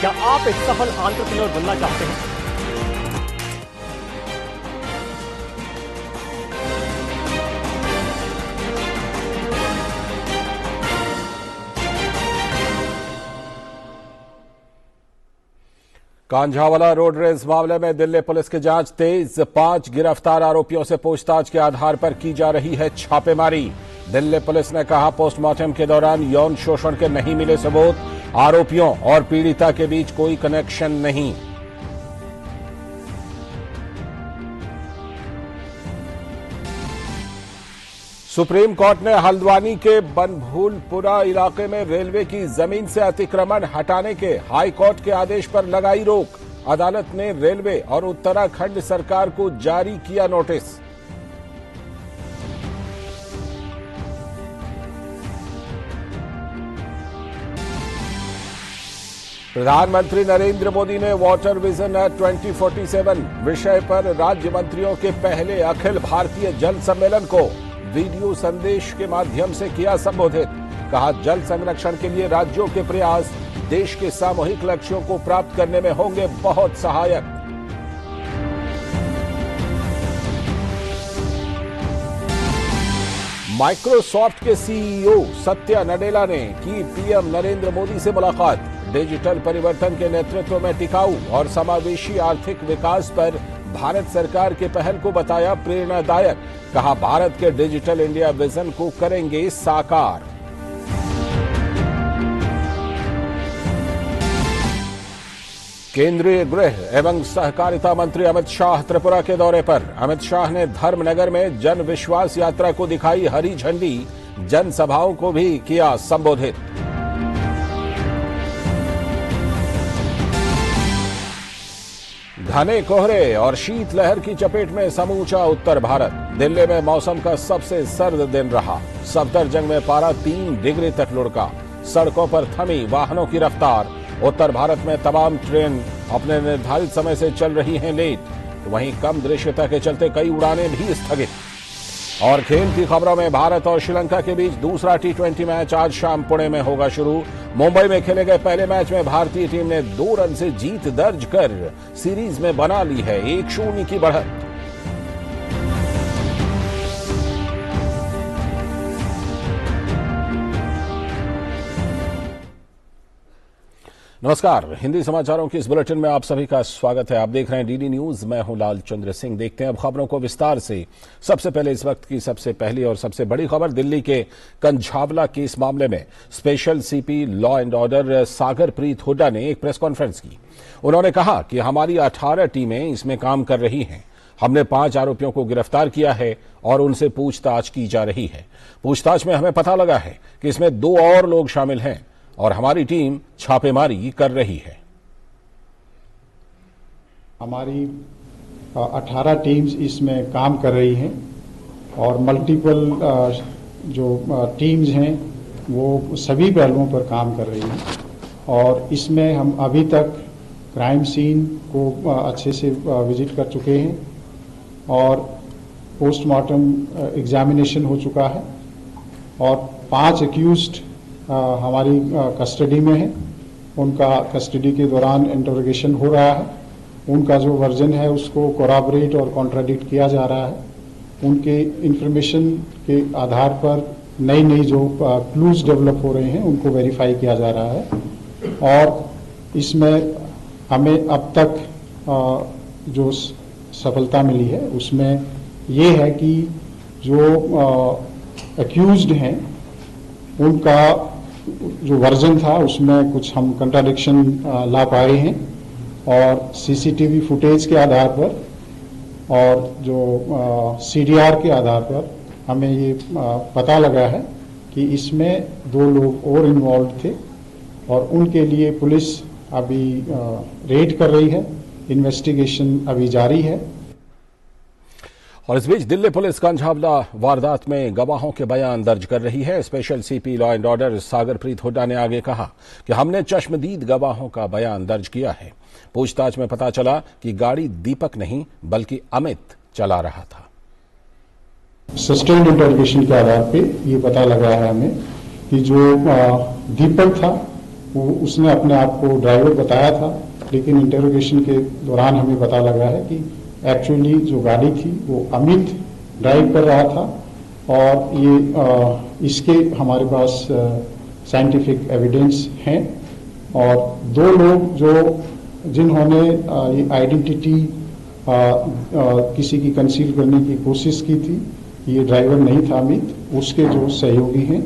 क्या आप एक सफल एंटरप्रेन्योर बनना चाहते हैं? कांझावाला रोड रेस मामले में दिल्ली पुलिस की जांच तेज। 5 गिरफ्तार आरोपियों से पूछताछ के आधार पर की जा रही है छापेमारी। दिल्ली पुलिस ने कहा, पोस्टमार्टम के दौरान यौन शोषण के नहीं मिले सबूत, आरोपियों और पीड़िता के बीच कोई कनेक्शन नहीं। सुप्रीम कोर्ट ने हल्द्वानी के बनभूलपुरा इलाके में रेलवे की जमीन से अतिक्रमण हटाने के हाई कोर्ट के आदेश पर लगाई रोक। अदालत ने रेलवे और उत्तराखंड सरकार को जारी किया नोटिस। प्रधानमंत्री नरेंद्र मोदी ने वाटर विजन 2047 विषय पर राज्य मंत्रियों के पहले अखिल भारतीय जल सम्मेलन को वीडियो संदेश के माध्यम से किया संबोधित। कहा, जल संरक्षण के लिए राज्यों के प्रयास देश के सामूहिक लक्ष्यों को प्राप्त करने में होंगे बहुत सहायक। माइक्रोसॉफ्ट के सीईओ सत्या नडेला ने की पीएम नरेंद्र मोदी से मुलाकात। डिजिटल परिवर्तन के नेतृत्व में टिकाऊ और समावेशी आर्थिक विकास पर भारत सरकार के पहल को बताया प्रेरणादायक। कहा, भारत के डिजिटल इंडिया विजन को करेंगे साकार। केंद्रीय गृह एवं सहकारिता मंत्री अमित शाह त्रिपुरा के दौरे पर। अमित शाह ने धर्मनगर में जन विश्वास यात्रा को दिखाई हरी झंडी, जनसभाओं को भी किया संबोधित। घने कोहरे और शीतलहर की चपेट में समूचा उत्तर भारत। दिल्ली में मौसम का सबसे सर्द दिन रहा। सफदरजंग में पारा 3 डिग्री तक लुढ़का। सड़कों पर थमी वाहनों की रफ्तार। उत्तर भारत में तमाम ट्रेन अपने निर्धारित समय से चल रही हैं लेट। वहीं कम दृश्यता के चलते कई उड़ानें भी स्थगित। और खेल की खबरों में भारत और श्रीलंका के बीच दूसरा T20 मैच आज शाम पुणे में होगा शुरू। मुंबई में खेले गए पहले मैच में भारतीय टीम ने 2 रन से जीत दर्ज कर सीरीज में बना ली है 1-0 की बढ़त। नमस्कार, हिंदी समाचारों की इस बुलेटिन में आप सभी का स्वागत है। आप देख रहे हैं डीडी न्यूज, मैं हूं लाल चंद्र सिंह। देखते हैं अब खबरों को विस्तार से। सबसे पहले इस वक्त की सबसे पहली और सबसे बड़ी खबर, दिल्ली के कंझावला केस मामले में special CP law and order Sagarpreet Hooda ने एक प्रेस कॉन्फ्रेंस की। उन्होंने कहा कि हमारी 18 टीमें इसमें काम कर रही हैं। हमने 5 आरोपियों को गिरफ्तार किया है और उनसे पूछताछ की जा रही है। पूछताछ में हमें पता लगा है कि इसमें 2 और लोग शामिल हैं और हमारी टीम छापेमारी कर रही है। हमारी 18 टीम्स इसमें काम कर रही हैं और मल्टीपल जो टीम्स हैं वो सभी पहलुओं पर काम कर रही हैं। और इसमें हम अभी तक क्राइम सीन को अच्छे से विजिट कर चुके हैं और पोस्टमार्टम एग्जामिनेशन हो चुका है और 5 एक्यूज्ड हमारी कस्टडी में है। उनका कस्टडी के दौरान इंटरोगेशन हो रहा है। उनका जो वर्जन है उसको कोराबरेट और कॉन्ट्राडिक्ट किया जा रहा है। उनके इंफॉर्मेशन के आधार पर नई नई जो क्लूज डेवलप हो रहे हैं उनको वेरीफाई किया जा रहा है। और इसमें हमें अब तक जो सफलता मिली है उसमें ये है कि जो एक्यूज्ड हैं उनका जो वर्जन था उसमें कुछ हम कंट्राडिक्शन ला पाए हैं और सीसीटीवी फुटेज के आधार पर और जो सीडीआर के आधार पर हमें ये पता लगा है कि इसमें 2 लोग और इन्वॉल्व थे और उनके लिए पुलिस अभी रेड कर रही है। इन्वेस्टिगेशन अभी जारी है। और इस बीच दिल्ली पुलिस कंझावला वारदात में गवाहों के बयान दर्ज कर रही है। Special CP law and order Sagarpreet Hooda ने आगे कहा कि हमने चश्मदीद गवाहों का बयान दर्ज किया है। पूछताछ में पता चला कि गाड़ी दीपक नहीं बल्कि अमित चला रहा था। सस्टेन्ड इंटरोगेशन के आधार पे ये पता लगा है हमें कि जो दीपक था उसने अपने आप को ड्राइवर बताया था, लेकिन इंटरोगेशन के दौरान हमें पता लगा है कि एक्चुअली जो गाड़ी थी वो अमित ड्राइव कर रहा था। और ये इसके हमारे पास साइंटिफिक एविडेंस हैं। और दो लोग जिन्होंने ये आइडेंटिटी किसी की कंसील करने की कोशिश की थी, ये ड्राइवर नहीं था अमित, उसके जो सहयोगी हैं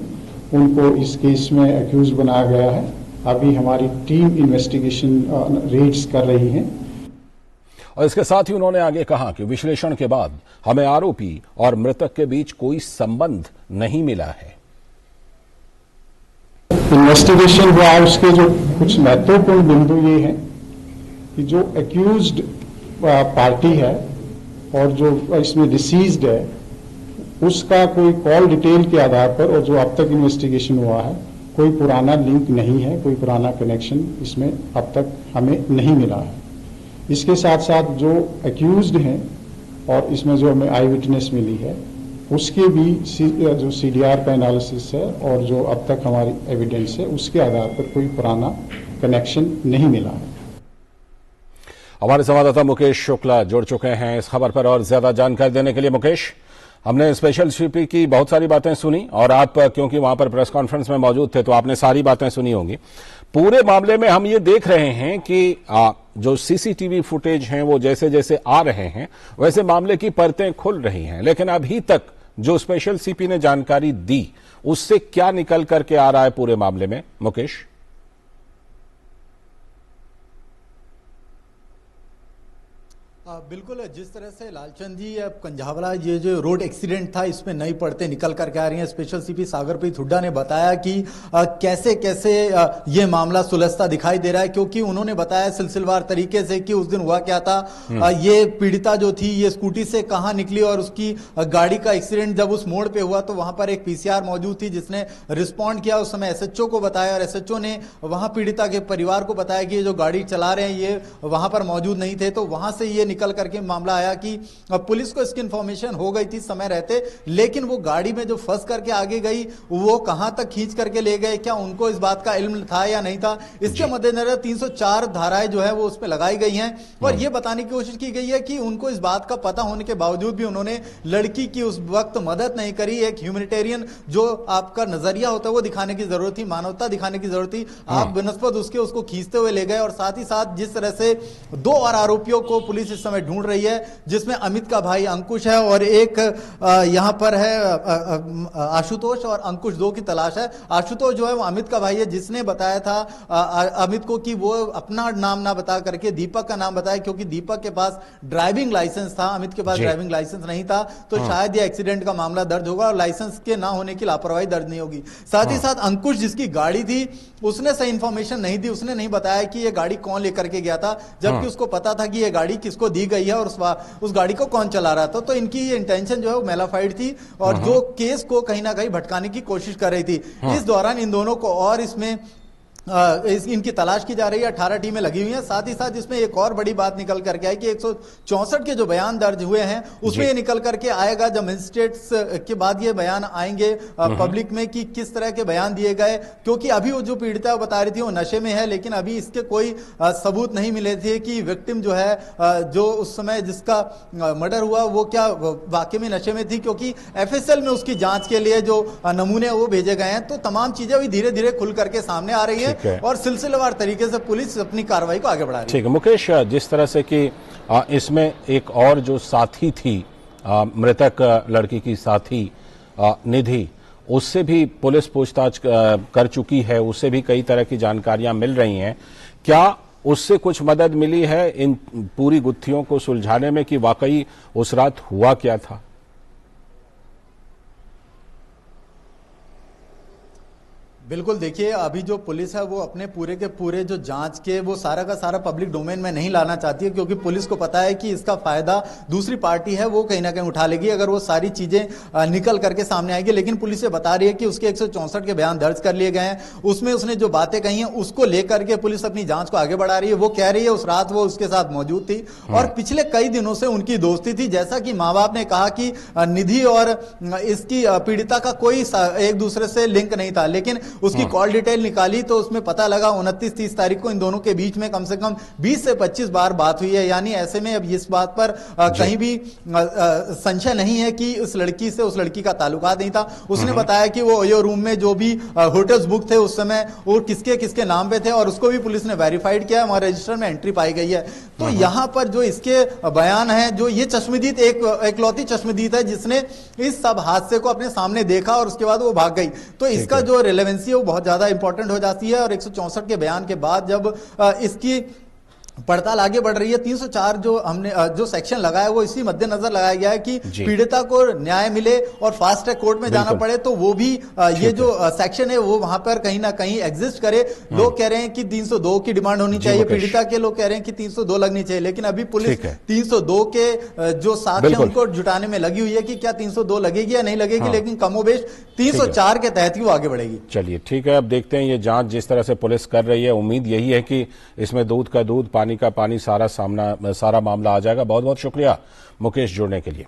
उनको इस केस में एक्यूज बनाया गया है। अभी हमारी टीम इन्वेस्टिगेशन रेड्स कर रही है। और इसके साथ ही उन्होंने आगे कहा कि विश्लेषण के बाद हमें आरोपी और मृतक के बीच कोई संबंध नहीं मिला है। इन्वेस्टिगेशन हुआ, उसके जो कुछ महत्वपूर्ण बिंदु ये हैं कि जो एक्यूज्ड पार्टी है और जो इसमें डिसीज्ड है, उसका कोई कॉल डिटेल के आधार पर और जो अब तक इन्वेस्टिगेशन हुआ है, कोई पुराना लिंक नहीं है, कोई पुराना कनेक्शन इसमें अब तक हमें नहीं मिला है। इसके साथ साथ जो एक्यूज्ड हैं और इसमें जो हमें आई विटनेस मिली है, उसके भी जो सीडीआर का एनालिसिस है और जो अब तक हमारी एविडेंस है, उसके आधार पर कोई पुराना कनेक्शन नहीं मिला है। हमारे संवाददाता मुकेश शुक्ला जुड़ चुके हैं इस खबर पर और ज्यादा जानकारी देने के लिए। मुकेश, हमने स्पेशल सीपी की बहुत सारी बातें सुनी और आप क्योंकि वहां पर प्रेस कॉन्फ्रेंस में मौजूद थे तो आपने सारी बातें सुनी होंगी। पूरे मामले में हम ये देख रहे हैं कि जो सीसीटीवी फुटेज हैं वो जैसे जैसे आ रहे हैं वैसे मामले की परतें खुल रही हैं, लेकिन अभी तक जो स्पेशल सीपी ने जानकारी दी उससे क्या निकल करके आ रहा है पूरे मामले में मुकेश? बिल्कुल, जिस तरह से लालचंद जी अब कंझावला ये जो रोड एक्सीडेंट था इसमें नई परतें निकल करके आ रही हैं। स्पेशल सीपी सागरप्रीत हुड्डा ने बताया कि कैसे कैसे ये मामला सुलझता दिखाई दे रहा है, क्योंकि उन्होंने बताया सिलसिलेवार तरीके से कि उस दिन हुआ क्या था। ये पीड़िता जो थी ये स्कूटी से कहां निकली और उसकी गाड़ी का एक्सीडेंट जब उस मोड़ पे हुआ तो वहां पर एक पीसीआर मौजूद थी जिसने रिस्पॉन्ड किया। उस समय एसएचओ को बताया और एसएचओ ने वहां पीड़िता के परिवार को बताया कि ये जो गाड़ी चला रहे हैं ये वहां पर मौजूद नहीं थे। तो वहां से ये निकल करके मामला आया कि पुलिस को इसकी इंफॉर्मेशन हो गई थी समय रहते, लेकिन वो गाड़ी में जो फंस करके आगे गई वो कहां तक खींच करके ले गए, क्या उनको इस बात का इल्म था या नहीं था। इसके मद्देनजर 304 धाराएं जो है वो उस पर लगाई गई हैं और ये बताने की कोशिश की गई है कि उनको इस बात का पता होने के बावजूद भी उन्होंने लड़की की उस वक्त मदद नहीं करी। एक ह्यूमैनिटेरियन जो आपका नजरिया होता है वो दिखाने की जरूरत थी, मानवता दिखाने की जरूरत थी। आप बनस्पत उसके उसको खींचते हुए ले गए। और साथ ही साथ जिस तरह से 2 और आरोपियों को पुलिस इस समय ढूंढ रही है, जिसमें अमित का भाई अंकुश है और एक यहां पर है आशुतोष, और अंकुश 2 की तलाश है। आशुतोष जो है वो अमित का भाई है जिसने बताया था अमित को कि वो अपना नाम ना बता करके दीपक का नाम बताया, क्योंकि दीपक के पास ड्राइविंग लाइसेंस था, अमित के पास ड्राइविंग लाइसेंस नहीं था। तो शायद ये एक्सीडेंट का मामला दर्ज होगा और लाइसेंस के ना होने की लापरवाही दर्ज नहीं होगी। साथ ही साथ अंकुश जिसकी गाड़ी थी उसने सही इंफॉर्मेशन नहीं दी, उसने नहीं बताया कि ये गाड़ी कौन लेकर के गया था, जबकि उसको पता था कि ये गाड़ी किसको दी गई है और उस गाड़ी को कौन चला रहा था। तो इनकी ये इंटेंशन जो है वो मेलाफाइड थी और जो केस को कहीं ना कहीं भटकाने की कोशिश कर रही थी। इस दौरान इन दोनों को और इसमें इनकी तलाश की जा रही है। 18 टीमें लगी हुई हैं। साथ ही साथ इसमें एक और बड़ी बात निकल करके आई कि 164 के जो बयान दर्ज हुए हैं उसमें ये निकल करके आएगा जब मजिस्ट्रेट्स के बाद ये बयान आएंगे पब्लिक में कि किस तरह के बयान दिए गए, क्योंकि अभी वो जो पीड़िता बता रही थी वो नशे में है, लेकिन अभी इसके कोई सबूत नहीं मिले थे कि विक्टिम जो है जो उस समय जिसका मर्डर हुआ वो क्या वाकई में नशे में थी, क्योंकि एफएसएल में उसकी जांच के लिए जो नमूने वो भेजे गए हैं। तो तमाम चीजें अभी धीरे धीरे खुल करके सामने आ रही है और सिलसिलेवार तरीके से पुलिस अपनी कार्रवाई को आगे बढ़ा रही है। ठीक है मुकेश, जिस तरह से कि इसमें एक और जो साथी थी मृतक लड़की की साथी निधि, उससे भी पुलिस पूछताछ कर चुकी है, उससे भी कई तरह की जानकारियां मिल रही हैं। क्या उससे कुछ मदद मिली है इन पूरी गुत्थियों को सुलझाने में कि वाकई उस रात हुआ क्या था? बिल्कुल, देखिए अभी जो पुलिस है वो अपने पूरे के पूरे जो जांच के वो सारा का सारा पब्लिक डोमेन में नहीं लाना चाहती है, क्योंकि पुलिस को पता है कि इसका फायदा दूसरी पार्टी है वो कहीं ना कहीं उठा लेगी अगर वो सारी चीजें निकल करके सामने आएगी। लेकिन पुलिस ये बता रही है कि उसके 164 के बयान दर्ज कर लिए गए हैं, उसमें उसने जो बातें कही हैं उसको लेकर के पुलिस अपनी जांच को आगे बढ़ा रही है। वो कह रही है उस रात वो उसके साथ मौजूद थी और पिछले कई दिनों से उनकी दोस्ती थी। जैसा कि माँ बाप ने कहा कि निधि और इसकी पीड़िता का कोई एक दूसरे से लिंक नहीं था, लेकिन उसकी कॉल डिटेल निकाली तो उसमें पता लगा 29-30 तारीख को इन दोनों के बीच में कम से कम 20 से 25 बार बात हुई है। यानी ऐसे में अब इस बात पर कहीं भी संशय नहीं है कि उस लड़की से उस लड़की का ताल्लुकात नहीं था। उसने बताया कि वो ओयो रूम में जो भी होटल्स बुक थे उस समय वो किसके किसके नाम पे थे और उसको भी पुलिस ने वेरीफाइड किया, हमारे रजिस्टर में एंट्री पाई गई है। तो यहां पर जो इसके बयान है, जो ये चश्मदीद एकलौती चश्मदीद है जिसने इस सब हादसे को अपने सामने देखा और उसके बाद वो भाग गई, तो इसका जो रेलेवेंसी है वो बहुत ज्यादा इंपॉर्टेंट हो जाती है। और 164 के बयान के बाद जब इसकी पड़ताल आगे बढ़ रही है, 304 जो हमने जो सेक्शन लगाया वो इसी मद्देनजर लगाया गया है कि पीड़िता को न्याय मिले और फास्ट ट्रैक कोर्ट में जाना पड़े, तो वो भी ये जो सेक्शन है वो वहां पर कहीं ना कहीं एग्जिस्ट करे। लोग कह रहे हैं कि 302 की डिमांड होनी चाहिए, पीड़िता के लोग कह रहे हैं कि 302 लगनी चाहिए, लेकिन अभी पुलिस 302 के जो साक्ष्य उनको जुटाने में लगी हुई है कि क्या 302 लगेगी या नहीं लगेगी, लेकिन कमोबेश 304 के तहत ही वो आगे बढ़ेगी। चलिए ठीक है, अब देखते हैं ये जांच जिस तरह से पुलिस कर रही है, उम्मीद यही है कि इसमें दूध का दूध पानी का पानी सारा मामला आ जाएगा। बहुत बहुत शुक्रिया मुकेश जुड़ने के लिए।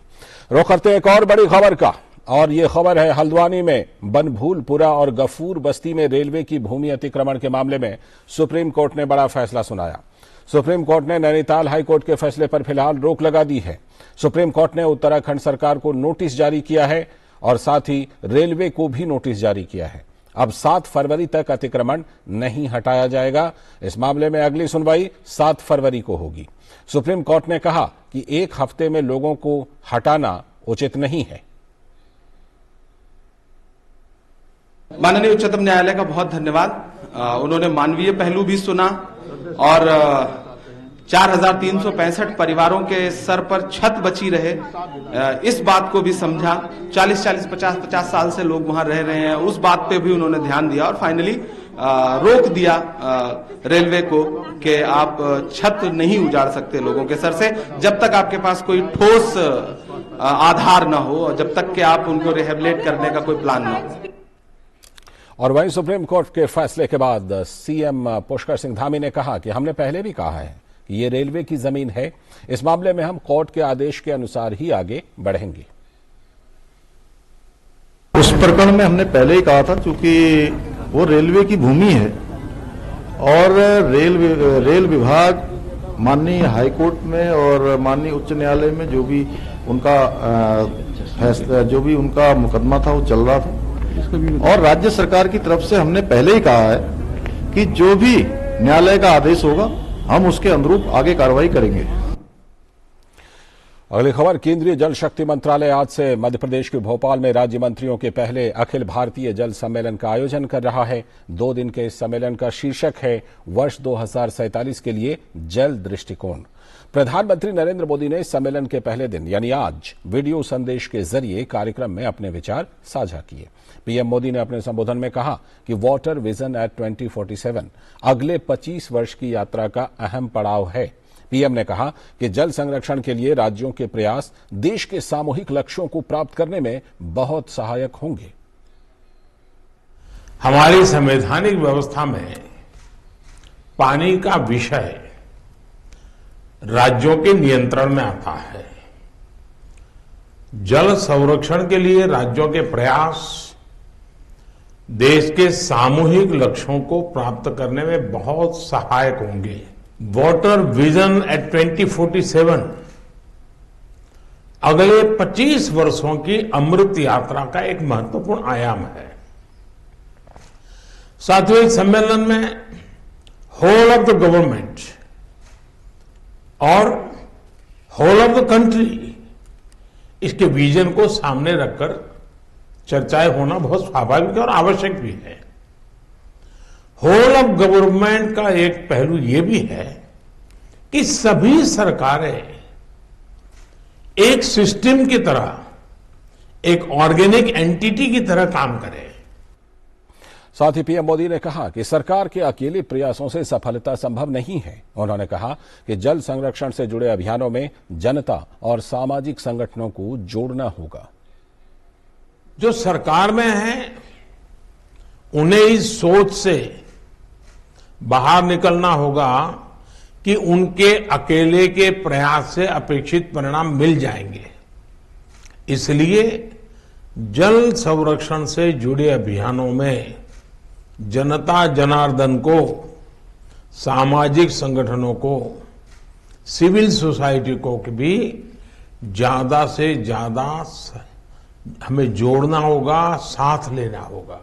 रुख करते हैं एक और बड़ी खबर का, और ये खबर है हल्द्वानी में बनभूलपुरा और गफूर बस्ती में रेलवे की भूमि अतिक्रमण के मामले में सुप्रीम कोर्ट ने बड़ा फैसला सुनाया। सुप्रीम कोर्ट ने नैनीताल हाईकोर्ट के फैसले पर फिलहाल रोक लगा दी है। सुप्रीम कोर्ट ने उत्तराखंड सरकार को नोटिस जारी किया है और साथ ही रेलवे को भी नोटिस जारी किया है। अब 7 फरवरी तक अतिक्रमण नहीं हटाया जाएगा। इस मामले में अगली सुनवाई 7 फरवरी को होगी। सुप्रीम कोर्ट ने कहा कि 1 हफ्ते में लोगों को हटाना उचित नहीं है। माननीय उच्चतम न्यायालय का बहुत धन्यवाद। उन्होंने मानवीय पहलू भी सुना और 4,365 परिवारों के सर पर छत बची रहे इस बात को भी समझा। 40-40, 50-50 साल से लोग वहां रह रहे हैं, उस बात पे भी उन्होंने ध्यान दिया और फाइनली रोक दिया रेलवे को कि आप छत नहीं उजाड़ सकते लोगों के सर से जब तक आपके पास कोई ठोस आधार न हो और जब तक कि आप उनको रिहेबिलिटेट करने का कोई प्लान न हो। और वहीं सुप्रीम कोर्ट के फैसले के बाद सीएम पुष्कर सिंह धामी ने कहा कि हमने पहले भी कहा है कि ये रेलवे की जमीन है, इस मामले में हम कोर्ट के आदेश के अनुसार ही आगे बढ़ेंगे। उस प्रकरण में हमने पहले ही कहा था, क्योंकि वो रेलवे की भूमि है और रेल विभाग माननीय हाईकोर्ट में और माननीय उच्च न्यायालय में जो भी उनका फैसला, जो भी उनका मुकदमा था वो चल रहा था। और राज्य सरकार की तरफ से हमने पहले ही कहा है कि जो भी न्यायालय का आदेश होगा हम उसके अनुरूप आगे कार्रवाई करेंगे। अगली खबर, केंद्रीय जल शक्ति मंत्रालय आज से मध्य प्रदेश के भोपाल में राज्य मंत्रियों के पहले अखिल भारतीय जल सम्मेलन का आयोजन कर रहा है। 2 दिन के इस सम्मेलन का शीर्षक है वर्ष 2047 के लिए जल दृष्टिकोण। प्रधानमंत्री नरेंद्र मोदी ने सम्मेलन के पहले दिन यानी आज वीडियो संदेश के जरिए कार्यक्रम में अपने विचार साझा किए। पीएम मोदी ने अपने संबोधन में कहा कि वाटर विजन एट 2047 अगले 25 वर्ष की यात्रा का अहम पड़ाव है। पीएम ने कहा कि जल संरक्षण के लिए राज्यों के प्रयास देश के सामूहिक लक्ष्यों को प्राप्त करने में बहुत सहायक होंगे। हमारी संवैधानिक व्यवस्था में पानी का विषय राज्यों के नियंत्रण में आता है। जल संरक्षण के लिए राज्यों के प्रयास देश के सामूहिक लक्ष्यों को प्राप्त करने में बहुत सहायक होंगे। वाटर विजन एट 2047 अगले 25 वर्षों की अमृत यात्रा का एक महत्वपूर्ण आयाम है। साथियों, इस सम्मेलन में होल ऑफ द गवर्नमेंट और होल ऑफ द कंट्री इसके विजन को सामने रखकर चर्चाएं होना बहुत स्वाभाविक और आवश्यक भी है। होल ऑफ गवर्नमेंट का एक पहलू यह भी है कि सभी सरकारें एक सिस्टम की तरह, एक ऑर्गेनिक एंटिटी की तरह काम करें। साथ ही पीएम मोदी ने कहा कि सरकार के अकेले प्रयासों से सफलता संभव नहीं है। उन्होंने कहा कि जल संरक्षण से जुड़े अभियानों में जनता और सामाजिक संगठनों को जोड़ना होगा। जो सरकार में है उन्हें इस सोच से बाहर निकलना होगा कि उनके अकेले के प्रयास से अपेक्षित परिणाम मिल जाएंगे। इसलिए जल संरक्षण से जुड़े अभियानों में जनता जनार्दन को, सामाजिक संगठनों को, सिविल सोसाइटी को भी ज्यादा से ज्यादा हमें जोड़ना होगा, साथ लेना होगा।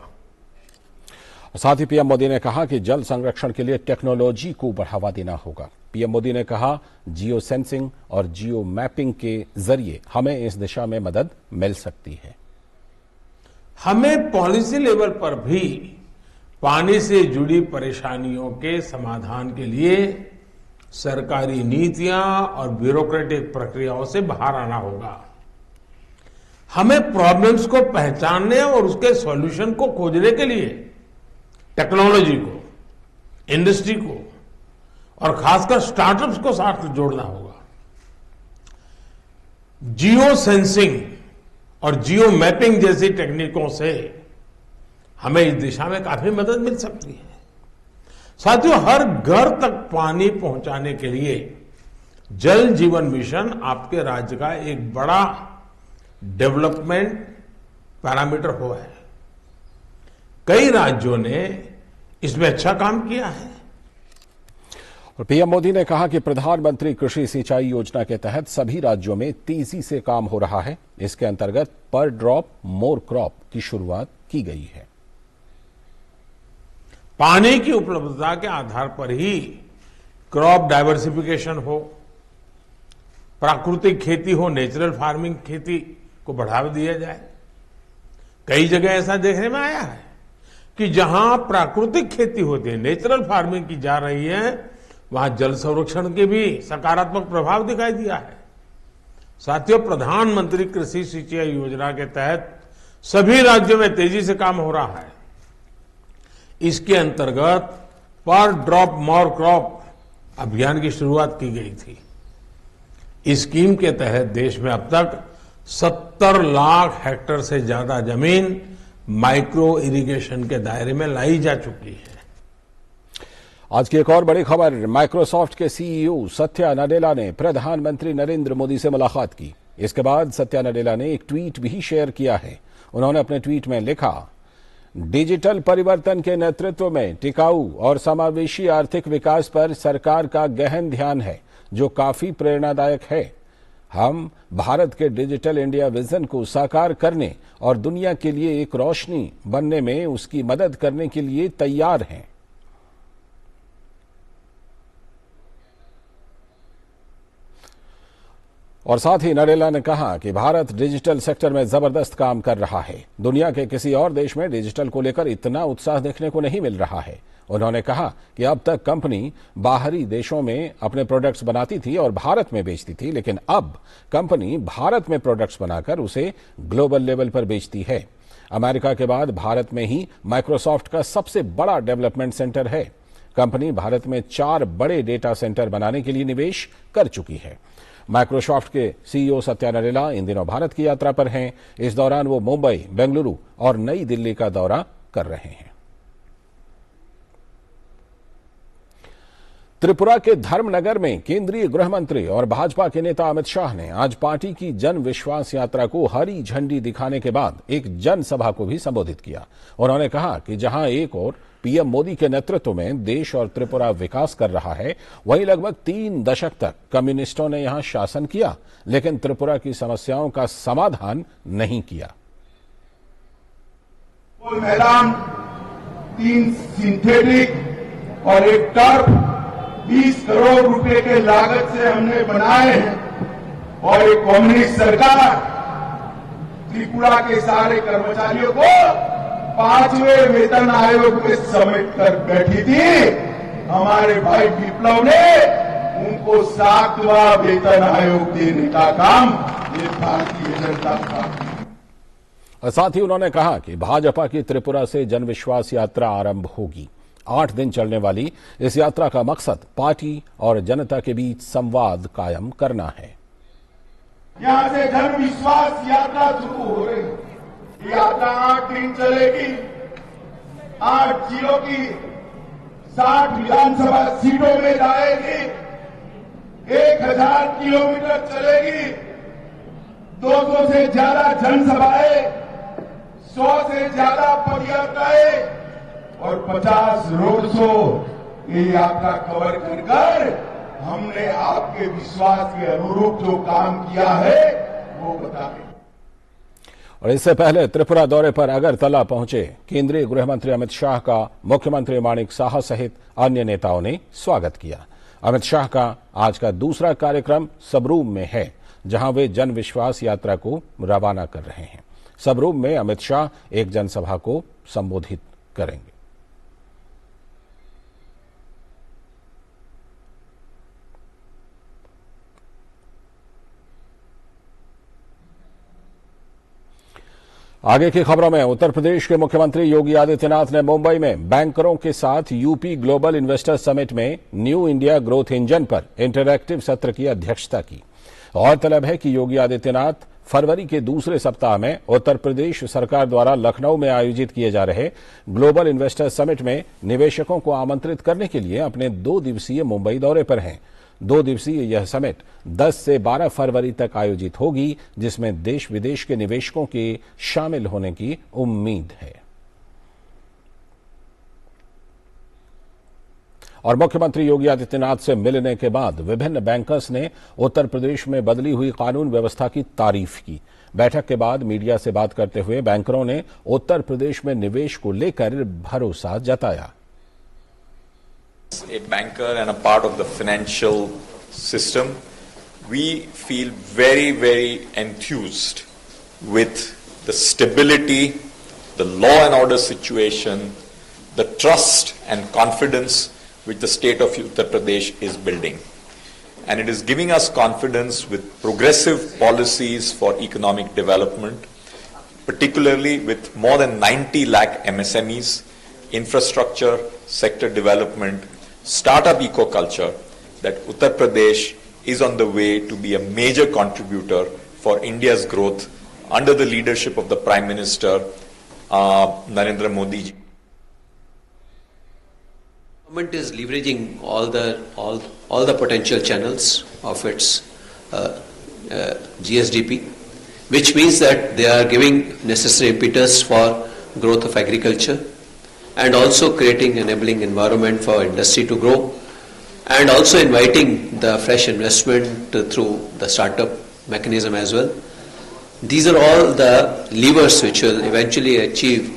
साथ ही पीएम मोदी ने कहा कि जल संरक्षण के लिए टेक्नोलॉजी को बढ़ावा देना होगा। पीएम मोदी ने कहा, जियो सेंसिंग और जियो मैपिंग के जरिए हमें इस दिशा में मदद मिल सकती है। हमें पॉलिसी लेवल पर भी पानी से जुड़ी परेशानियों के समाधान के लिए सरकारी नीतियां और ब्यूरोक्रेटिक प्रक्रियाओं से बाहर आना होगा। हमें प्रॉब्लम्स को पहचानने और उसके सॉल्यूशन को खोजने के लिए टेक्नोलॉजी को, इंडस्ट्री को और खासकर स्टार्टअप्स को साथ जोड़ना होगा। जियो सेंसिंग और जियो मैपिंग जैसी टेक्निकों से हमें इस दिशा में काफी मदद मिल सकती है। साथियों, हर घर तक पानी पहुंचाने के लिए जल जीवन मिशन आपके राज्य का एक बड़ा डेवलपमेंट पैरामीटर हुआ है। कई राज्यों ने इसमें अच्छा काम किया है। और पीएम मोदी ने कहा कि प्रधानमंत्री कृषि सिंचाई योजना के तहत सभी राज्यों में तेजी से काम हो रहा है। इसके अंतर्गत पर ड्रॉप मोर क्रॉप की शुरुआत की गई है। पानी की उपलब्धता के आधार पर ही क्रॉप डाइवर्सिफिकेशन हो, प्राकृतिक खेती हो, नेचुरल फार्मिंग खेती को बढ़ावा दिया जाए। कई जगह ऐसा देखने में आया है कि जहां प्राकृतिक खेती होती है, नेचुरल फार्मिंग की जा रही है, वहां जल संरक्षण के भी सकारात्मक प्रभाव दिखाई दिया है। साथियों, प्रधानमंत्री कृषि सिंचाई योजना के तहत सभी राज्यों में तेजी से काम हो रहा है। इसके अंतर्गत पर ड्रॉप मोर क्रॉप अभियान की शुरुआत की गई थी। इस स्कीम के तहत देश में अब तक 70 लाख हेक्टेयर से ज्यादा जमीन माइक्रो इरिगेशन के दायरे में लाई जा चुकी है। आज की एक और बड़ी खबर, माइक्रोसॉफ्ट के सीईओ सत्या नडेला ने प्रधानमंत्री नरेंद्र मोदी से मुलाकात की। इसके बाद सत्या नडेला ने एक ट्वीट भी शेयर किया है। उन्होंने अपने ट्वीट में लिखा, डिजिटल परिवर्तन के नेतृत्व में टिकाऊ और समावेशी आर्थिक विकास पर सरकार का गहन ध्यान है, जो काफी प्रेरणादायक है। हम भारत के डिजिटल इंडिया विजन को साकार करने और दुनिया के लिए एक रोशनी बनने में उसकी मदद करने के लिए तैयार हैं। और साथ ही नडेला ने कहा कि भारत डिजिटल सेक्टर में जबरदस्त काम कर रहा है। दुनिया के किसी और देश में डिजिटल को लेकर इतना उत्साह देखने को नहीं मिल रहा है। उन्होंने कहा कि अब तक कंपनी बाहरी देशों में अपने प्रोडक्ट्स बनाती थी और भारत में बेचती थी, लेकिन अब कंपनी भारत में प्रोडक्ट्स बनाकर उसे ग्लोबल लेवल पर बेचती है। अमेरिका के बाद भारत में ही माइक्रोसॉफ्ट का सबसे बड़ा डेवलपमेंट सेंटर है। कंपनी भारत में 4 बड़े डेटा सेंटर बनाने के लिए निवेश कर चुकी है। माइक्रोसॉफ्ट के सीईओ सत्या नडेला इन दिनों भारत की यात्रा पर हैं। इस दौरान वो मुंबई, बेंगलुरु और नई दिल्ली का दौरा कर रहे हैं। त्रिपुरा के धर्मनगर में केंद्रीय गृह मंत्री और भाजपा के नेता अमित शाह ने आज पार्टी की जन विश्वास यात्रा को हरी झंडी दिखाने के बाद एक जनसभा को भी संबोधित किया। उन्होंने कहा कि जहां एक ओर पीएम मोदी के नेतृत्व में देश और त्रिपुरा विकास कर रहा है, वहीं लगभग 3 दशक तक कम्युनिस्टों ने यहां शासन किया, लेकिन त्रिपुरा की समस्याओं का समाधान नहीं किया। मैदान 3 सिंथेटिक और एक टर्फ 20 करोड़ रुपए के लागत से हमने बनाए हैं और एक कम्युनिस्ट सरकार त्रिपुरा के सारे कर्मचारियों को 5वें वेतन आयोग में समेट कर बैठी थी। हमारे भाई विप्लव ने उनको 7वां वेतन आयोग देने का काम ये भारतीय जनता पार्टी। और साथ ही उन्होंने कहा कि भाजपा की त्रिपुरा से जनविश्वास यात्रा आरंभ होगी। 8 दिन चलने वाली इस यात्रा का मकसद पार्टी और जनता के बीच संवाद कायम करना है। यहां से जनविश्वास यात्रा शुरू हो रही है। यात्रा 8 दिन चलेगी। 8 जिलों की 60 विधानसभा सीटों में जाएगी। 1000 किलोमीटर चलेगी। 200 से ज्यादा जनसभाएं, 100 से ज्यादा पदयात्राएं और 50 रोड शो ये यात्रा कवर कर हमने आपके विश्वास के अनुरूप जो काम किया है वो बताएं। और इससे पहले त्रिपुरा दौरे पर अगरतला पहुंचे केंद्रीय गृह मंत्री अमित शाह का मुख्यमंत्री माणिक साहा सहित अन्य नेताओं ने स्वागत किया। अमित शाह का आज का दूसरा कार्यक्रम सबरूम में है, जहां वे जन विश्वास यात्रा को रवाना कर रहे हैं। सबरूम में अमित शाह एक जनसभा को संबोधित करेंगे। आगे की खबरों में उत्तर प्रदेश के मुख्यमंत्री योगी आदित्यनाथ ने मुंबई में बैंकरों के साथ यूपी ग्लोबल इन्वेस्टर समिट में न्यू इंडिया ग्रोथ इंजन पर इंटरैक्टिव सत्र की अध्यक्षता की। गौरतलब है कि योगी आदित्यनाथ फरवरी के दूसरे सप्ताह में उत्तर प्रदेश सरकार द्वारा लखनऊ में आयोजित किए जा रहे ग्लोबल इन्वेस्टर समिट में निवेशकों को आमंत्रित करने के लिए अपने 2 दिवसीय मुंबई दौरे पर हैं। 2 दिवसीय यह समिट 10 से 12 फरवरी तक आयोजित होगी, जिसमें देश विदेश के निवेशकों के शामिल होने की उम्मीद है। और मुख्यमंत्री योगी आदित्यनाथ से मिलने के बाद विभिन्न बैंकर्स ने उत्तर प्रदेश में बदली हुई कानून व्यवस्था की तारीफ की। बैठक के बाद मीडिया से बात करते हुए बैंकरों ने उत्तर प्रदेश में निवेश को लेकर भरोसा जताया। A banker and a part of the financial system, we feel very, very enthused with the stability, the law and order situation, the trust and confidence which the state of Uttar Pradesh is building. And it is giving us confidence with progressive policies for economic development, particularly with more than 90 lakh MSMEs, infrastructure, sector development, startup eco-culture, that Uttar Pradesh is on the way to be a major contributor for India's growth under the leadership of the Prime Minister Narendra Modi ji. Government is leveraging all the potential channels of its GSDP, which means that they are giving necessary impetus for growth of agriculture, and also creating enabling environment for industry to grow, and also inviting the fresh investment through the startup mechanism as well. These are all the levers which will eventually achieve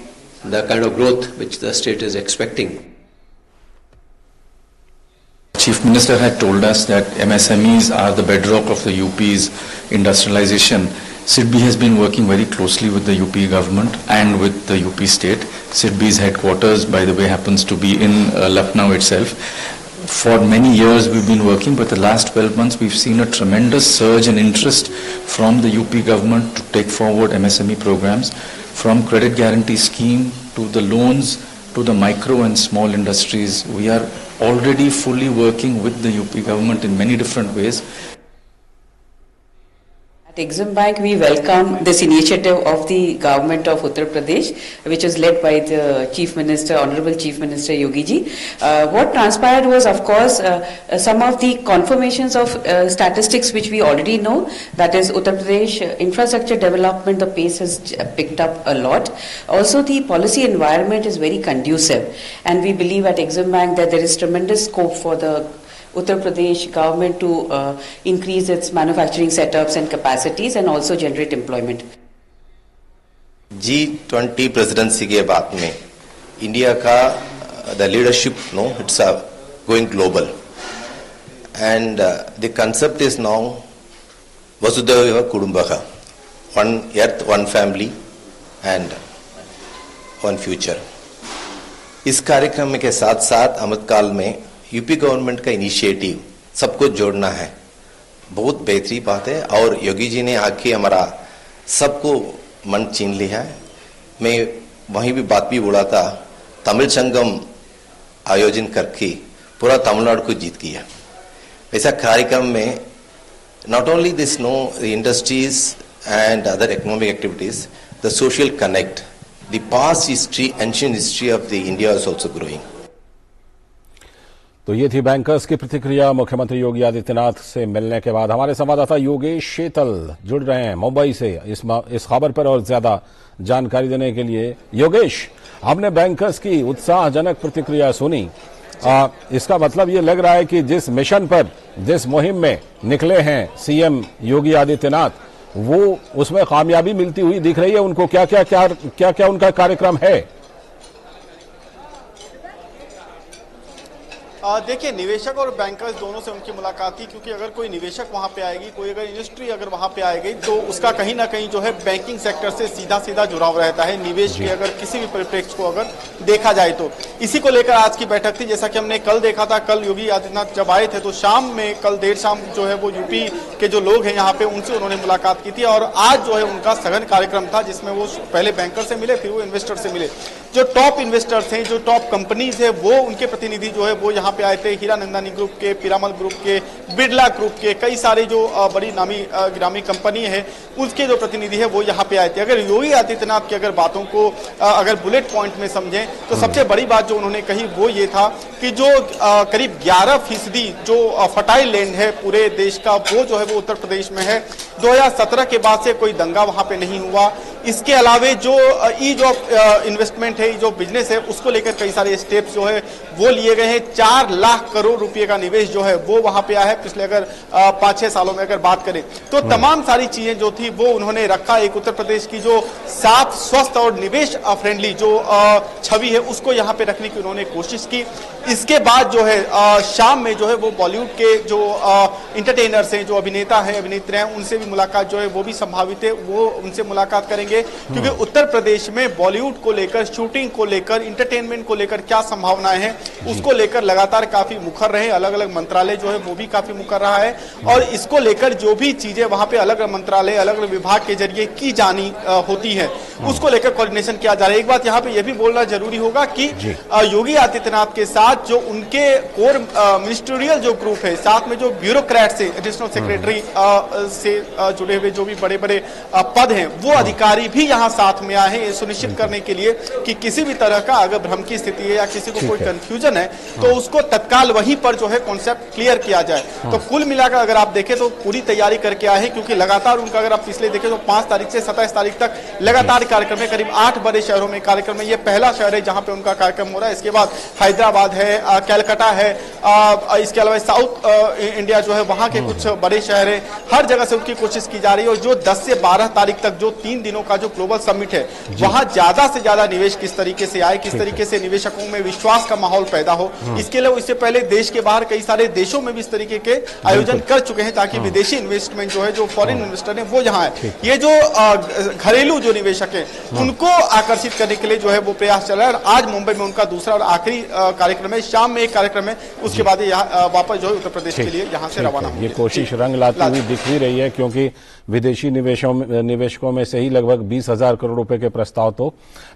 the kind of growth which the state is expecting. Chief Minister had told us that MSMEs are the bedrock of the UP's industrialization. SIDBI has been working very closely with the UP government and with the UP state. SIDBI's headquarters, by the way, happens to be in Lucknow itself. For many years we've been working, but the last 12 months we've seen a tremendous surge in interest from the UP government to take forward MSME programs, from credit guarantee scheme to the loans to the micro and small industries. We are already fully working with the UP government in many different ways. At Exim Bank, we welcome this initiative of the government of Uttar Pradesh, which is led by the Chief Minister, Honorable Chief Minister Yogi ji. What transpired was, of course, some of the confirmations of statistics which we already know. That is, Uttar Pradesh infrastructure development, the pace has picked up a lot. Also, the policy environment is very conducive, and we believe at Exim Bank that there is tremendous scope for the Uttar Pradesh government to increase its manufacturing setups and capacities and also generate employment. G20 presidency के बाद में India का the leadership, it's going global, and the concept is now Vasudhaiva Kudumbaka, one earth, one family, and one future. इस कार्यक्रम के साथ साथ अमृतकाल में यूपी गवर्नमेंट का इनिशिएटिव सबको जोड़ना है, बहुत बेहतरीन बात है। और योगी जी ने आके हमारा सबको मन छीन लिया है। मैं वहीं भी बात भी बोला था, तमिल संगम आयोजन करके पूरा तमिलनाडु को जीत गया। ऐसा कार्यक्रम में not only this the industries and other economic activities, the social connect, the past history, ancient history of the India is also growing. तो ये थी बैंकर्स की प्रतिक्रिया मुख्यमंत्री योगी आदित्यनाथ से मिलने के बाद। हमारे संवाददाता योगेश शेतल जुड़ रहे हैं मुंबई से इस खबर पर और ज्यादा जानकारी देने के लिए। योगेश, हमने बैंकर्स की उत्साहजनक प्रतिक्रिया सुनी, इसका मतलब ये लग रहा है कि जिस मिशन पर, जिस मुहिम में निकले हैं सीएम योगी आदित्यनाथ, वो उसमें कामयाबी मिलती हुई दिख रही है उनको। क्या क्या उनका कार्यक्रम है? देखिए, निवेशक और बैंकर्स दोनों से उनकी मुलाकात की, क्योंकि अगर कोई निवेशक वहां पे आएगी, कोई अगर इंडस्ट्री अगर वहां पे आएगी, तो उसका कहीं ना कहीं जो है बैंकिंग सेक्टर से सीधा जुड़ाव रहता है निवेश के, अगर किसी भी परिप्रेक्ष्य को अगर देखा जाए तो। इसी को लेकर आज की बैठक थी। जैसा कि हमने कल देखा था, कल योगी आदित्यनाथ जब आए थे तो शाम में, कल देर शाम जो है वो यूपी के जो लोग हैं यहाँ पे, उनसे उन्होंने मुलाकात की थी। और आज जो है उनका सघन कार्यक्रम था, जिसमें वो पहले बैंकर से मिले, फिर वो इन्वेस्टर से मिले। जो टॉप इन्वेस्टर्स हैं, जो टॉप कंपनीज है, वो उनके प्रतिनिधि जो है वो यहाँ पे आए थे। हीरानंदानी ग्रुप के, पीरामल ग्रुप के, बिरला ग्रुप के, कई सारे जो बड़ी नामी गिरामी कंपनी है, उसके जो प्रतिनिधि है वो यहाँ पे आए थे। अगर योगी आदित्यनाथ की अगर बातों को अगर बुलेट पॉइंट में समझें तो सबसे बड़ी बात जो उन्होंने कही वो ये था कि जो करीब 11% जो फर्टाइल लैंड है पूरे देश का, वो जो है वो उत्तर प्रदेश में है। 2017 के बाद से कोई दंगा वहां पे नहीं हुआ। इसके अलावे जो ईज ऑफ इन्वेस्टमेंट है, जो बिजनेस है, उसको लेकर कई सारे स्टेप्स जो है वो लिए गए हैं। 4 लाख करोड़ रुपए का निवेश जो है वो वहां पे आया है पिछले अगर 5-6 सालों में अगर बात करें तो। तमाम सारी चीजें जो थी वो उन्होंने रखा। एक उत्तर प्रदेश की जो साफ, स्वस्थ और निवेश फ्रेंडली जो छवि है उसको यहाँ पे रखने की उन्होंने कोशिश की। इसके बाद जो है शाम में जो है वो बॉलीवुड के जो इंटरटेनर्स हैं, जो अभिनेता हैं, अभिनेत्री हैं, उनसे भी मुलाकात जो है वो भी संभावित है, वो उनसे मुलाकात करेंगे। क्योंकि उत्तर प्रदेश में बॉलीवुड को लेकर, शूटिंग को लेकर, इंटरटेनमेंट को लेकर क्या संभावनाएं हैं, उसको लेकर लगातार काफी मुखर रहे। अलग अलग मंत्रालय जो है वो भी काफी मुखर रहा है। और इसको लेकर जो भी चीजें वहां पे अलग अलग मंत्रालय, अलग अलग विभाग के जरिए की जानी होती है, उसको लेकर कोऑर्डिनेशन किया जा रहा है। एक बात यहाँ पे यह भी बोलना जरूरी होगा कि योगी आदित्यनाथ के साथ जो उनके कोर मिनिस्ट्रियल जो ग्रुप है, साथ में जो ब्यूरोक्रेट्स है, एडिशनल सेक्रेटरी से जुड़े हुए जो भी बड़े बड़े पद हैं, वो अधिकारी भी यहाँ साथ में आए हैं, ये सुनिश्चित करने के लिए कि किसी भी तरह का अगर भ्रम की स्थिति है या किसी को कोई कंफ्यूजन है तो उसको तत्काल वहीं पर जो है कॉन्सेप्ट क्लियर किया जाए। तो कुल मिलाकर अगर आप देखें तो पूरी तैयारी करके आए हैं, क्योंकि लगातार उनका अगर आप पिछले देखें तो 5 तारीख से 27 तारीख तक लगातार कार्यक्रम है। करीब 8 बड़े शहरों में कार्यक्रम है। ये पहला शहर है जहां पे उनका कार्यक्रम हो रहा है। इसके बाद हैदराबाद है, कैलकाटा है, इसके अलावा साउथ इंडिया जो है वहां के कुछ बड़े शहर है। हर जगह से उनकी कोशिश की जा रही है। और जो 10 से 12 तारीख तक जो 3 दिनों का जो ग्लोबल समिट है, वहां ज्यादा से ज्यादा निवेश किस तरीके से आए, किस तरीके से निवेशकों में विश्वास का माहौल पैदा हो, इसके लिए इससे पहले देश के बाहर कई सारे देशों में भी इस तरीके के आयोजन कर चुके हैं, ताकि विदेशी इन्वेस्टमेंट जो है, जो फॉरेन इन्वेस्टर है, वो यहाँ है। ये जो घरेलू जो निवेशक है, उनको आकर्षित करने के लिए जो है वो प्रयास चल रहा है। आज मुंबई में उनका दूसरा और आखिरी कार्यक्रम है। शाम में एक कार्यक्रम है, उसके बाद वापस जो है उत्तर प्रदेश के लिए यहाँ से रवाना होंगे। ये कोशिश रंग लाती हुई दिख ही रही है, क्योंकि विदेशी निवेशकों में से ही लगभग 20,000 करोड़ रुपए के प्रस्ताव तो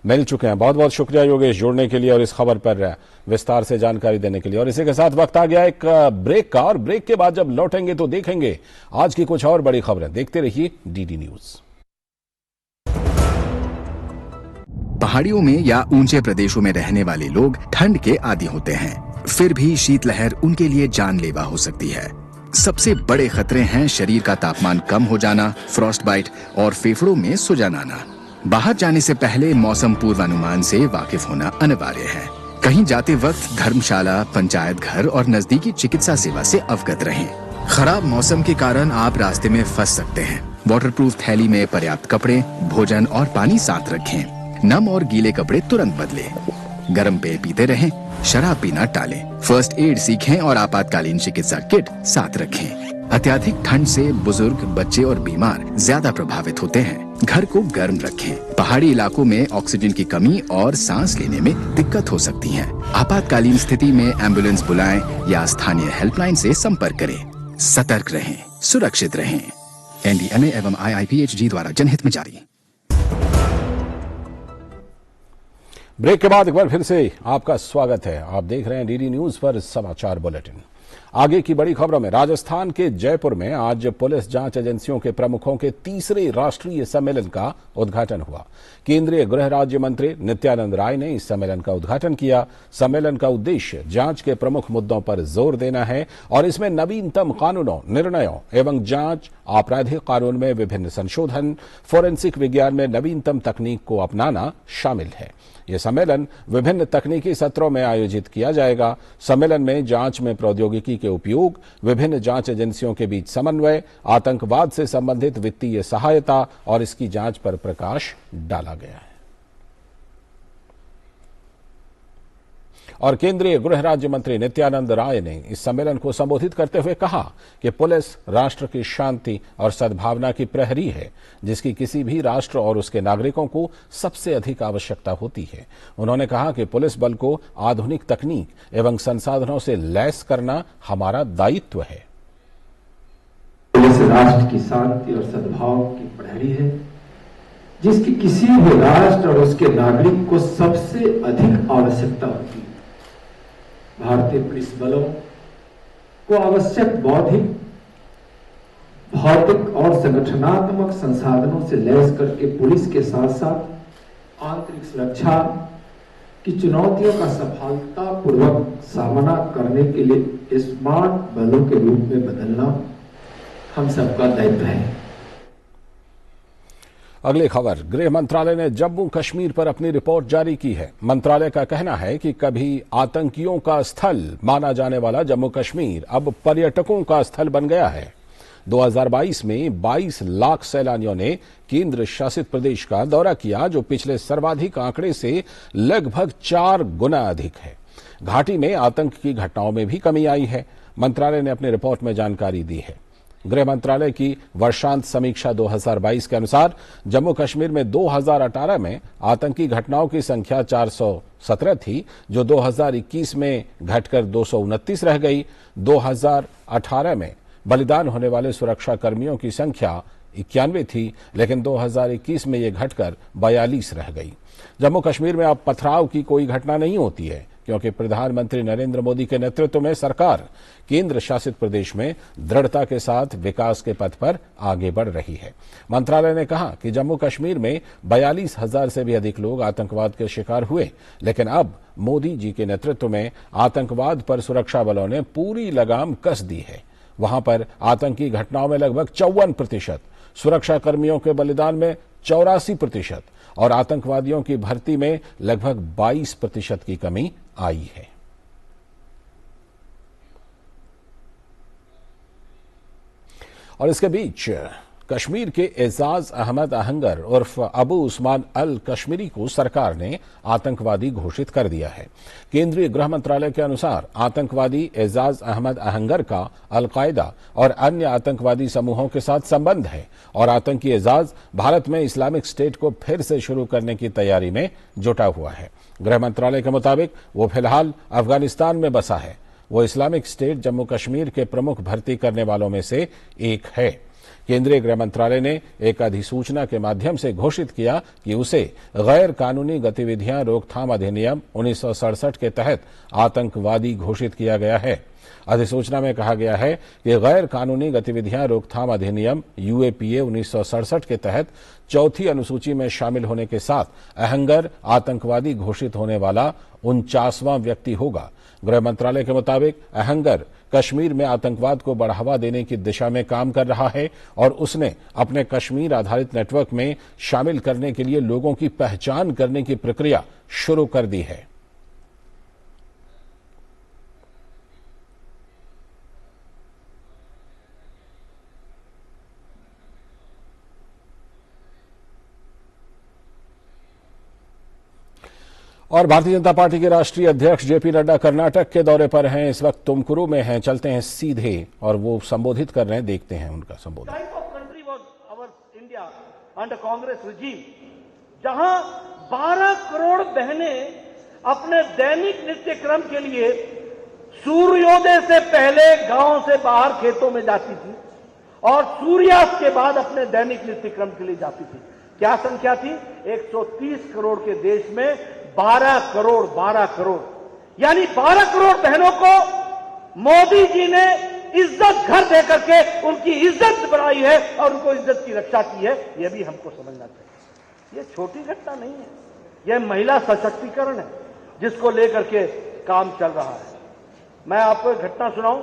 मिल चुके हैं। बहुत बहुत शुक्रिया योगेश जुड़ने के लिए और इस खबर पर विस्तार से जानकारी देने के लिए। और इसी के साथ वक्त आ गया एक ब्रेक का, और ब्रेक के बाद जब लौटेंगे तो देखेंगे आज की कुछ और बड़ी खबरें। देखते रहिए डीडी न्यूज। पहाड़ियों में या ऊंचे प्रदेशों में रहने वाले लोग ठंड के आदी होते हैं, फिर भी शीतलहर उनके लिए जानलेवा हो सकती है। सबसे बड़े खतरे हैं शरीर का तापमान कम हो जाना, फ्रॉस्ट बाइट और फेफड़ों में सूजन आना। बाहर जाने से पहले मौसम पूर्वानुमान से वाकिफ होना अनिवार्य है। कहीं जाते वक्त धर्मशाला, पंचायत घर और नजदीकी चिकित्सा सेवा से अवगत रहें। खराब मौसम के कारण आप रास्ते में फंस सकते हैं। वाटरप्रूफ थैली में पर्याप्त कपड़े, भोजन और पानी साथ रखें। नम और गीले कपड़े तुरंत बदलें। गर्म पेय पीते रहें। शराब पीना टालें। फर्स्ट एड सीखें और आपातकालीन चिकित्सा किट साथ रखें। अत्यधिक ठंड से बुजुर्ग, बच्चे और बीमार ज्यादा प्रभावित होते हैं। घर को गर्म रखें। पहाड़ी इलाकों में ऑक्सीजन की कमी और सांस लेने में दिक्कत हो सकती है। आपातकालीन स्थिति में एम्बुलेंस बुलाएं या स्थानीय हेल्पलाइन से संपर्क करें। सतर्क रहें, सुरक्षित रहें। NDMA एवं IIPHG द्वारा जनहित में जारी। ब्रेक के बाद एक बार फिर से आपका स्वागत है। आप देख रहे हैं डीडी न्यूज पर समाचार बुलेटिन। आगे की बड़ी खबरों में राजस्थान के जयपुर में आज पुलिस जांच एजेंसियों के प्रमुखों के तीसरे राष्ट्रीय सम्मेलन का उद्घाटन हुआ। केंद्रीय गृह राज्य मंत्री नित्यानंद राय ने इस सम्मेलन का उद्घाटन किया। सम्मेलन का उद्देश्य जांच के प्रमुख मुद्दों पर जोर देना है और इसमें नवीनतम कानूनों, निर्णयों एवं जांच, आपराधिक कानून में विभिन्न संशोधन, फोरेंसिक विज्ञान में नवीनतम तकनीक को अपनाना शामिल है। यह सम्मेलन विभिन्न तकनीकी सत्रों में आयोजित किया जाएगा। सम्मेलन में जांच में प्रौद्योगिकी के उपयोग, विभिन्न जांच एजेंसियों के बीच समन्वय, आतंकवाद से संबंधित वित्तीय सहायता और इसकी जांच पर प्रकाश डाला गया है। और केंद्रीय गृह राज्य मंत्री नित्यानंद राय ने इस सम्मेलन को संबोधित करते हुए कहा कि पुलिस राष्ट्र की शांति और सद्भावना की प्रहरी है, जिसकी किसी भी राष्ट्र और उसके नागरिकों को सबसे अधिक आवश्यकता होती है। उन्होंने कहा कि पुलिस बल को आधुनिक तकनीक एवं संसाधनों से लैस करना हमारा दायित्व है। पुलिस राष्ट्र की शांति और सद्भाव की प्रहरी है, जिसकी किसी भी राष्ट्र और उसके नागरिक को सबसे अधिक आवश्यकता होती है। भारतीय पुलिस बलों को आवश्यक बौद्धिक, भौतिक और संगठनात्मक संसाधनों से लैस करके पुलिस के साथ साथ आंतरिक सुरक्षा की चुनौतियों का सफलतापूर्वक सामना करने के लिए स्मार्ट बलों के रूप में बदलना हम सबका दायित्व है। अगली खबर, गृह मंत्रालय ने जम्मू कश्मीर पर अपनी रिपोर्ट जारी की है। मंत्रालय का कहना है कि कभी आतंकियों का स्थल माना जाने वाला जम्मू कश्मीर अब पर्यटकों का स्थल बन गया है। 2022 में 22 लाख सैलानियों ने केंद्र शासित प्रदेश का दौरा किया, जो पिछले सर्वाधिक आंकड़े से लगभग 4 गुना अधिक है। घाटी में आतंक की घटनाओं में भी कमी आई है। मंत्रालय ने अपनी रिपोर्ट में जानकारी दी है। गृह मंत्रालय की वर्षांत समीक्षा 2022 के अनुसार जम्मू कश्मीर में 2018 में आतंकी घटनाओं की संख्या 417 थी, जो 2021 में घटकर 229 रह गई। 2018 में बलिदान होने वाले सुरक्षा कर्मियों की संख्या 91 थी, लेकिन 2021 में यह घटकर 42 रह गई। जम्मू कश्मीर में अब पथराव की कोई घटना नहीं होती है, क्योंकि प्रधानमंत्री नरेंद्र मोदी के नेतृत्व में सरकार केंद्र शासित प्रदेश में दृढ़ता के साथ विकास के पथ पर आगे बढ़ रही है। मंत्रालय ने कहा कि जम्मू कश्मीर में 42,000 से भी अधिक लोग आतंकवाद के शिकार हुए, लेकिन अब मोदी जी के नेतृत्व में आतंकवाद पर सुरक्षा बलों ने पूरी लगाम कस दी है। वहां पर आतंकी घटनाओं में लगभग 54%, सुरक्षा कर्मियों के बलिदान में 84% और आतंकवादियों की भर्ती में लगभग 22% की कमी आई है। और इसके बीच कश्मीर के एजाज अहमद अहंगर उर्फ अबू उस्मान अल कश्मीरी को सरकार ने आतंकवादी घोषित कर दिया है। केंद्रीय गृह मंत्रालय के अनुसार आतंकवादी एजाज अहमद अहंगर का अलकायदा और अन्य आतंकवादी समूहों के साथ संबंध है और आतंकी एजाज भारत में इस्लामिक स्टेट को फिर से शुरू करने की तैयारी में जुटा हुआ है। गृह मंत्रालय के मुताबिक वो फिलहाल अफगानिस्तान में बसा है। वो इस्लामिक स्टेट जम्मू कश्मीर के प्रमुख भर्ती करने वालों में से एक है। केंद्रीय गृह मंत्रालय ने एक अधिसूचना के माध्यम से घोषित किया कि उसे गैर कानूनी गतिविधियां रोकथाम अधिनियम 1967 के तहत आतंकवादी घोषित किया गया है। अधिसूचना में कहा गया है कि गैर कानूनी गतिविधियां रोकथाम अधिनियम यूएपीए 1967 के तहत चौथी अनुसूची में शामिल होने के साथ अहंगर आतंकवादी घोषित होने वाला 49वां व्यक्ति होगा। गृह मंत्रालय के मुताबिक अहंगर कश्मीर में आतंकवाद को बढ़ावा देने की दिशा में काम कर रहा है और उसने अपने कश्मीर आधारित नेटवर्क में शामिल करने के लिए लोगों की पहचान करने की प्रक्रिया शुरू कर दी है। और भारतीय जनता पार्टी के राष्ट्रीय अध्यक्ष जेपी नड्डा कर्नाटक के दौरे पर हैं। इस वक्त तुमकुरु में हैं। चलते हैं सीधे और वो संबोधित कर रहे हैं, देखते हैं उनका संबोधन। कांग्रेस regime, जहां 12 करोड़ बहनें अपने दैनिक नित्य क्रम के लिए सूर्योदय से पहले गांव से बाहर खेतों में जाती थी और सूर्यास्त के बाद अपने दैनिक नित्य क्रम के लिए जाती थी। क्या संख्या थी? 130 करोड़ के देश में 12 करोड़ यानी 12 करोड़ बहनों को मोदी जी ने इज्जत घर दे करके उनकी इज्जत बढ़ाई है और उनको इज्जत की रक्षा की है, यह भी हमको समझना चाहिए। यह छोटी घटना नहीं है, यह महिला सशक्तिकरण है जिसको लेकर के काम चल रहा है। मैं आपको एक घटना सुनाऊं।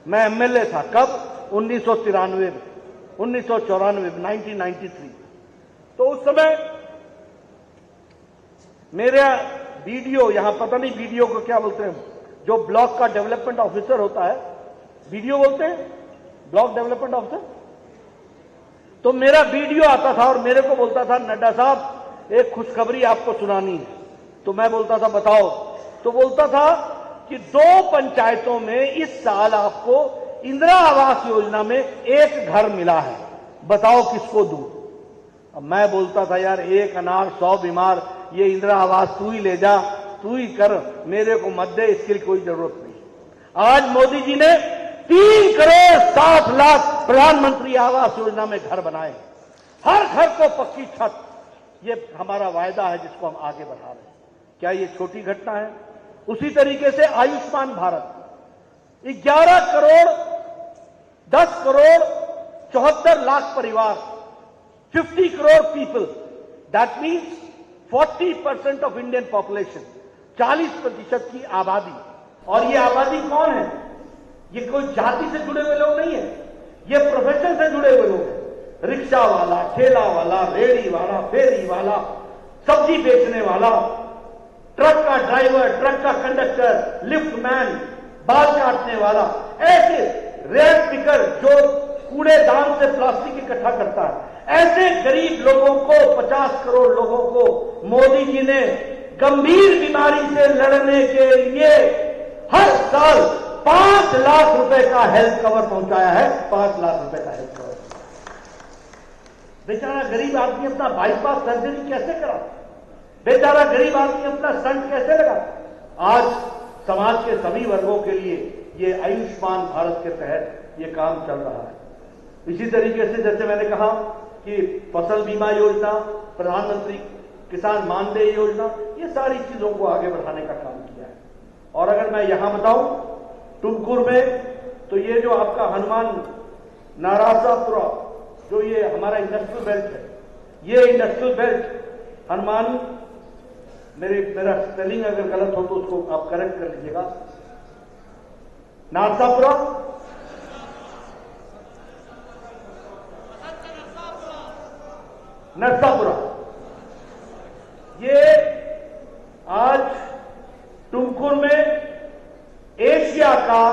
मैं एमएलए था कब? 1993 में, 1993। तो उस समय मेरा बीडीओ, यहां पता नहीं बीडीओ को क्या बोलते हैं, जो ब्लॉक का डेवलपमेंट ऑफिसर होता है, बीडीओ बोलते हैं, ब्लॉक डेवलपमेंट ऑफिसर। तो मेरा बीडीओ आता था और मेरे को बोलता था, नड्डा साहब एक खुशखबरी आपको सुनानी है। तो मैं बोलता था बताओ। तो बोलता था कि 2 पंचायतों में इस साल आपको इंदिरा आवास योजना में एक घर मिला है, बताओ किसको दूं। अब मैं बोलता था यार 1 अनार 100 बीमार, ये इंदिरा आवास तू ही ले जा, तू ही कर, मेरे को मत दे, इसके लिए कोई जरूरत नहीं। आज मोदी जी ने 3 करोड़ 60 लाख प्रधानमंत्री आवास योजना में घर बनाए, हर घर को पक्की छत। ये हमारा वायदा है जिसको हम आगे बढ़ा रहे हैं। क्या ये छोटी घटना है? उसी तरीके से आयुष्मान भारत, 11 करोड़ 10 करोड़ 74 लाख परिवार, 50 crore people, that means 40% of Indian population, 40% की आबादी। और ये आबादी कौन है? ये कोई जाति से जुड़े हुए लोग नहीं है, ये प्रोफेशन से जुड़े हुए लोग हैं। रिक्शा वाला, ठेला वाला, रेहड़ी वाला, फेरी वाला, सब्जी बेचने वाला, ट्रक का ड्राइवर, ट्रक का कंडक्टर, लिफ्ट मैन, बाल काटने वाला, ऐसे रेत पिकर जो कूड़ेदान से प्लास्टिक इकट्ठा करता है, ऐसे गरीब लोगों को, 50 करोड़ लोगों को मोदी जी ने गंभीर बीमारी से लड़ने के लिए हर साल 5 लाख रुपए का हेल्थ कवर पहुंचाया है। 5 लाख रुपए का हेल्थ कवर। बेचारा गरीब आदमी अपना बाईपास सर्जरी कैसे करा? बेचारा गरीब आदमी अपना स्टंट कैसे लगा? आज समाज के सभी वर्गों के लिए ये आयुष्मान भारत के तहत ये काम चल रहा है। इसी तरीके से जैसे मैंने कहा कि फसल बीमा योजना, प्रधानमंत्री किसान मानदेय योजना, ये सारी चीजों को आगे बढ़ाने का काम किया है। और अगर मैं यहां बताऊं टुमकुर में, तो ये जो आपका हनुमान नारासापुरा, जो ये हमारा इंडस्ट्रियल बेल्ट है, ये इंडस्ट्रियल बेल्ट हनुमान, मेरा स्पेलिंग अगर गलत हो तो उसको आप करेक्ट कर लीजिएगा, नारसापुरा, नरसापुरा, ये आज टुमकुर में एशिया का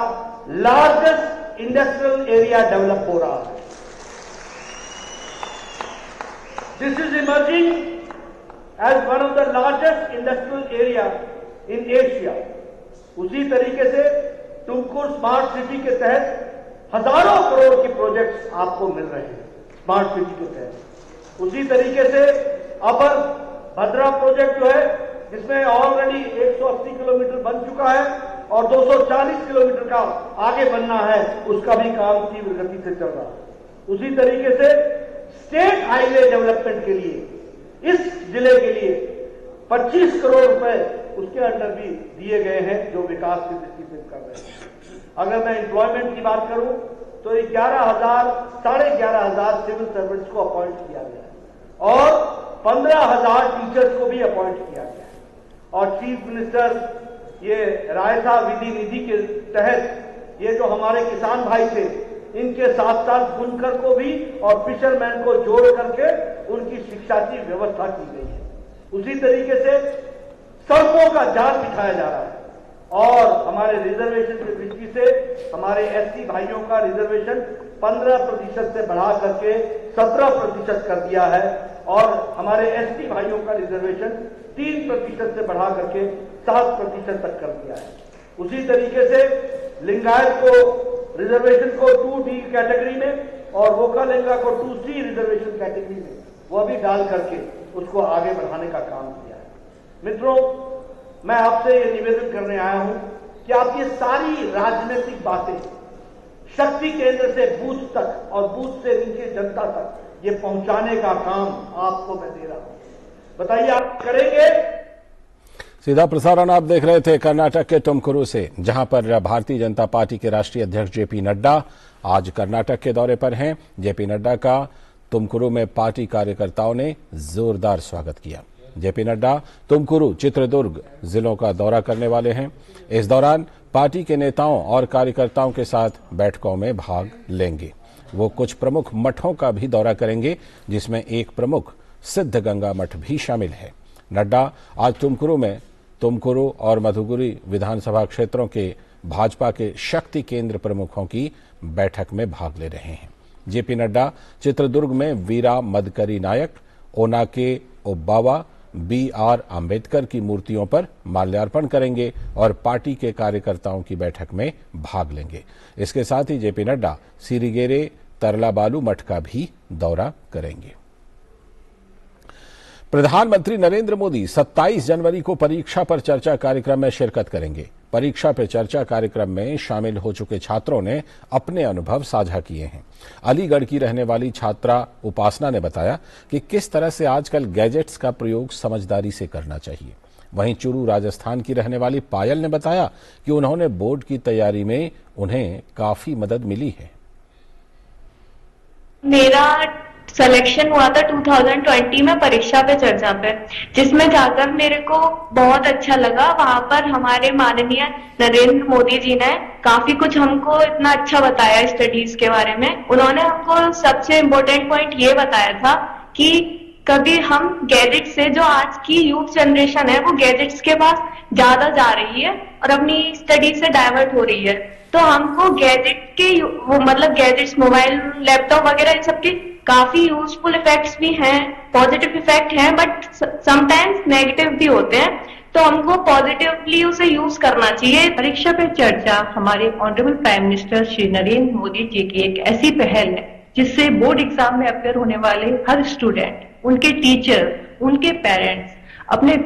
लार्जेस्ट इंडस्ट्रियल एरिया डेवलप हो रहा है। This is emerging as one of the largest industrial area in Asia। उसी तरीके से टुमकुर स्मार्ट सिटी के तहत हजारों करोड़ की प्रोजेक्ट्स आपको मिल रहे हैं स्मार्ट सिटी के तहत। उसी तरीके से अपर भद्रा प्रोजेक्ट जो है, जिसमें ऑलरेडी 180 किलोमीटर बन चुका है और 240 किलोमीटर का आगे बनना है, उसका भी काम तीव्र गति से चल रहा है। उसी तरीके से स्टेट हाईवे डेवलपमेंट के लिए इस जिले के लिए 25 करोड़ रुपए उसके अंडर भी दिए गए हैं, जो विकास की दृष्टि से कर रहे हैं। अगर मैं एम्प्लॉयमेंट की बात करूं तो 11,000 साढ़े 11,000 सिविल सर्वेंट्स को अपॉइंट किया गया है और 15,000 टीचर्स को भी अपॉइंट किया गया है। और चीफ मिनिस्टर ये रायता विधि निधि के तहत ये जो हमारे किसान भाई थे, इनके साथ साथ बुनकर को भी और फिशरमैन को जोड़ करके उनकी शिक्षा की व्यवस्था की गई है। उसी तरीके से सड़कों का जाल दिखाया जा रहा है और हमारे रिजर्वेशन की दृष्टि से हमारे एससी भाइयों का रिजर्वेशन 15% से बढ़ा करके 17% कर दिया है और हमारे एसटी भाइयों का रिजर्वेशन 3% से बढ़ा करके 7% तक कर दिया है। उसी तरीके से लिंगायत को रिजर्वेशन को 2D कैटेगरी में और वोकालिंगा को 2C रिजर्वेशन कैटेगरी में वो भी डाल करके उसको आगे बढ़ाने का काम किया है। मित्रों, मैं आपसे ये निवेदन करने आया हूं कि आप ये सारी राजनीतिक बातें शक्ति केंद्र से बूथ तक और बूथ से नीचे जनता तक ये पहुंचाने का काम आपको मैं दे रहा हूं। बताइए आप करेंगे? सीधा प्रसारण आप देख रहे थे कर्नाटक के तुमकुरू से, जहां पर भारतीय जनता पार्टी के राष्ट्रीय अध्यक्ष जेपी नड्डा आज कर्नाटक के दौरे पर हैं। जेपी नड्डा का तुमकुरू में पार्टी कार्यकर्ताओं ने जोरदार स्वागत किया। जेपी नड्डा तुमकुरू, चित्रदुर्ग जिलों का दौरा करने वाले हैं। इस दौरान पार्टी के नेताओं और कार्यकर्ताओं के साथ बैठकों में भाग लेंगे। वो कुछ प्रमुख मठों का भी दौरा करेंगे, जिसमें एक प्रमुख सिद्ध गंगा मठ भी शामिल है। नड्डा आज तुमकुरू और मधुगिरी विधानसभा क्षेत्रों के भाजपा के शक्ति केंद्र प्रमुखों की बैठक में भाग ले रहे हैं। जेपी नड्डा चित्रदुर्ग में वीरा मदकरी नायक, ओनाके ओब्बावा, BR आंबेडकर की मूर्तियों पर माल्यार्पण करेंगे और पार्टी के कार्यकर्ताओं की बैठक में भाग लेंगे। इसके साथ ही जेपी नड्डा सिरिगेरे तरलाबालू मठ का भी दौरा करेंगे। प्रधानमंत्री नरेंद्र मोदी 27 जनवरी को परीक्षा पर चर्चा कार्यक्रम में शिरकत करेंगे। परीक्षा पे चर्चा कार्यक्रम में शामिल हो चुके छात्रों ने अपने अनुभव साझा किए हैं। अलीगढ़ की रहने वाली छात्रा उपासना ने बताया कि किस तरह से आजकल गैजेट्स का प्रयोग समझदारी से करना चाहिए। वहीं चूरू राजस्थान की रहने वाली पायल ने बताया कि उन्होंने बोर्ड की तैयारी में उन्हें काफी मदद मिली है। मेरा सिलेक्शन हुआ था 2020 में परीक्षा पे चर्चा पे, जिसमें जाकर मेरे को बहुत अच्छा लगा। वहां पर हमारे माननीय नरेंद्र मोदी जी ने काफी कुछ हमको इतना अच्छा बताया स्टडीज के बारे में। उन्होंने हमको सबसे इम्पोर्टेंट पॉइंट ये बताया था कि कभी हम गैजेट से, जो आज की यूथ जनरेशन है वो गैजेट्स के पास ज्यादा जा रही है और अपनी स्टडी से डाइवर्ट हो रही है, तो हमको गैजेट के मतलब गैजेट्स, मोबाइल, लैपटॉप वगैरह इन सबके काफी यूजफुल इफेक्ट्स भी हैं, पॉजिटिव इफेक्ट हैं, बट समटाइम्स नेगेटिव भी होते हैं, तो हमको पॉजिटिवली उसे यूज करना चाहिए। परीक्षा पे चर्चा हमारे honourable prime minister Shri Narendra Modi ji की एक ऐसी पहल है जिससे बोर्ड एग्जाम में अपेयर होने वाले हर स्टूडेंट, उनके टीचर, उनके पेरेंट्स अपने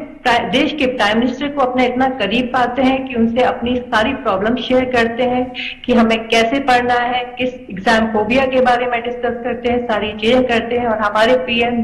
देश के प्राइम मिनिस्टर को अपने इतना करीब पाते हैं कि उनसे अपनी सारी प्रॉब्लम शेयर करते हैं कि हमें कैसे पढ़ना है, किस एग्जाम फोबिया के बारे में डिस्कस करते हैं, सारी चीजें करते हैं। और हमारे PM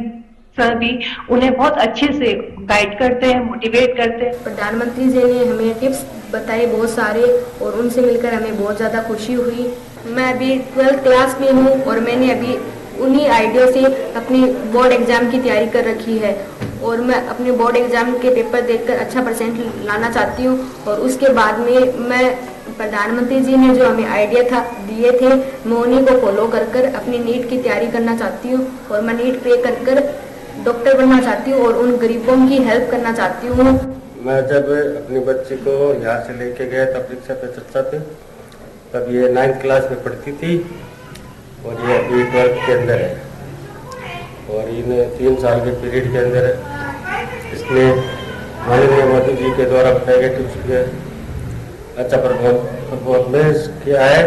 सर भी उन्हें बहुत अच्छे से गाइड करते हैं, मोटिवेट करते हैं। प्रधानमंत्री जी ने हमें टिप्स बताए बहुत सारे और उनसे मिलकर हमें बहुत ज़्यादा खुशी हुई। मैं अभी 12th क्लास में हूँ और मैंने अभी उन्हीं आइडिया से अपनी बोर्ड एग्जाम की तैयारी कर रखी है और मैं अपने बोर्ड एग्जाम के पेपर देखकर अच्छा परसेंट लाना चाहती हूँ। और उसके बाद में मैं प्रधानमंत्री जी ने जो हमें आइडिया था दिए थे, मैं उन्हीं को फॉलो कर अपनी नीट की तैयारी करना चाहती हूँ और मैं नीट क्लियर कर डॉक्टर बनना चाहती हूँ और उन गरीबों की हेल्प करना चाहती हूँ। मैं जब अपनी बच्ची को यहाँ से लेके गया था परीक्षा पे चर्चा पे, तब ये 9th क्लास में पढ़ती थी और ये अभी 12th के अंदर है और इन 3 साल के पीरियड के अंदर इसने माननीय मोदी जी के द्वारा बताए गए टिप्स के अच्छा परफॉर्मेंस किया है।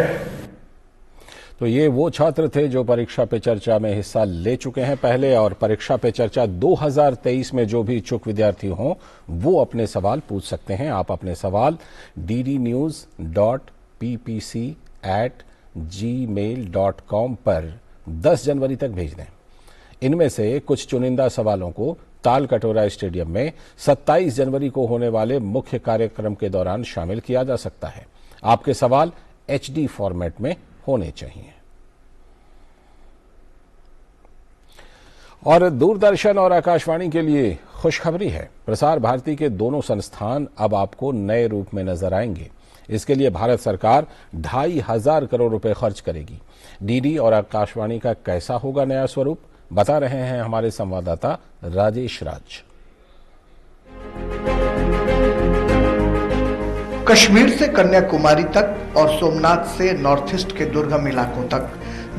तो ये वो छात्र थे जो परीक्षा पे चर्चा में हिस्सा ले चुके हैं पहले, और परीक्षा पे चर्चा 2023 में जो भी इच्छुक विद्यार्थी हों वो अपने सवाल पूछ सकते हैं। आप अपने सवाल ddnews.ppc@gmail.com पर 10 जनवरी तक भेज दें। इनमें से कुछ चुनिंदा सवालों को ताल कटोरा स्टेडियम में 27 जनवरी को होने वाले मुख्य कार्यक्रम के दौरान शामिल किया जा सकता है। आपके सवाल HD फॉर्मेट में होने चाहिए। और दूरदर्शन और आकाशवाणी के लिए खुशखबरी है। प्रसार भारती के दोनों संस्थान अब आपको नए रूप में नजर आएंगे। इसके लिए भारत सरकार 2,500 करोड़ रुपए खर्च करेगी। डीडी और आकाशवाणी का कैसा होगा नया स्वरूप, बता रहे हैं हमारे संवाददाता राजेश राज। कश्मीर से कन्याकुमारी तक और सोमनाथ से नॉर्थ ईस्ट के दुर्गम इलाकों तक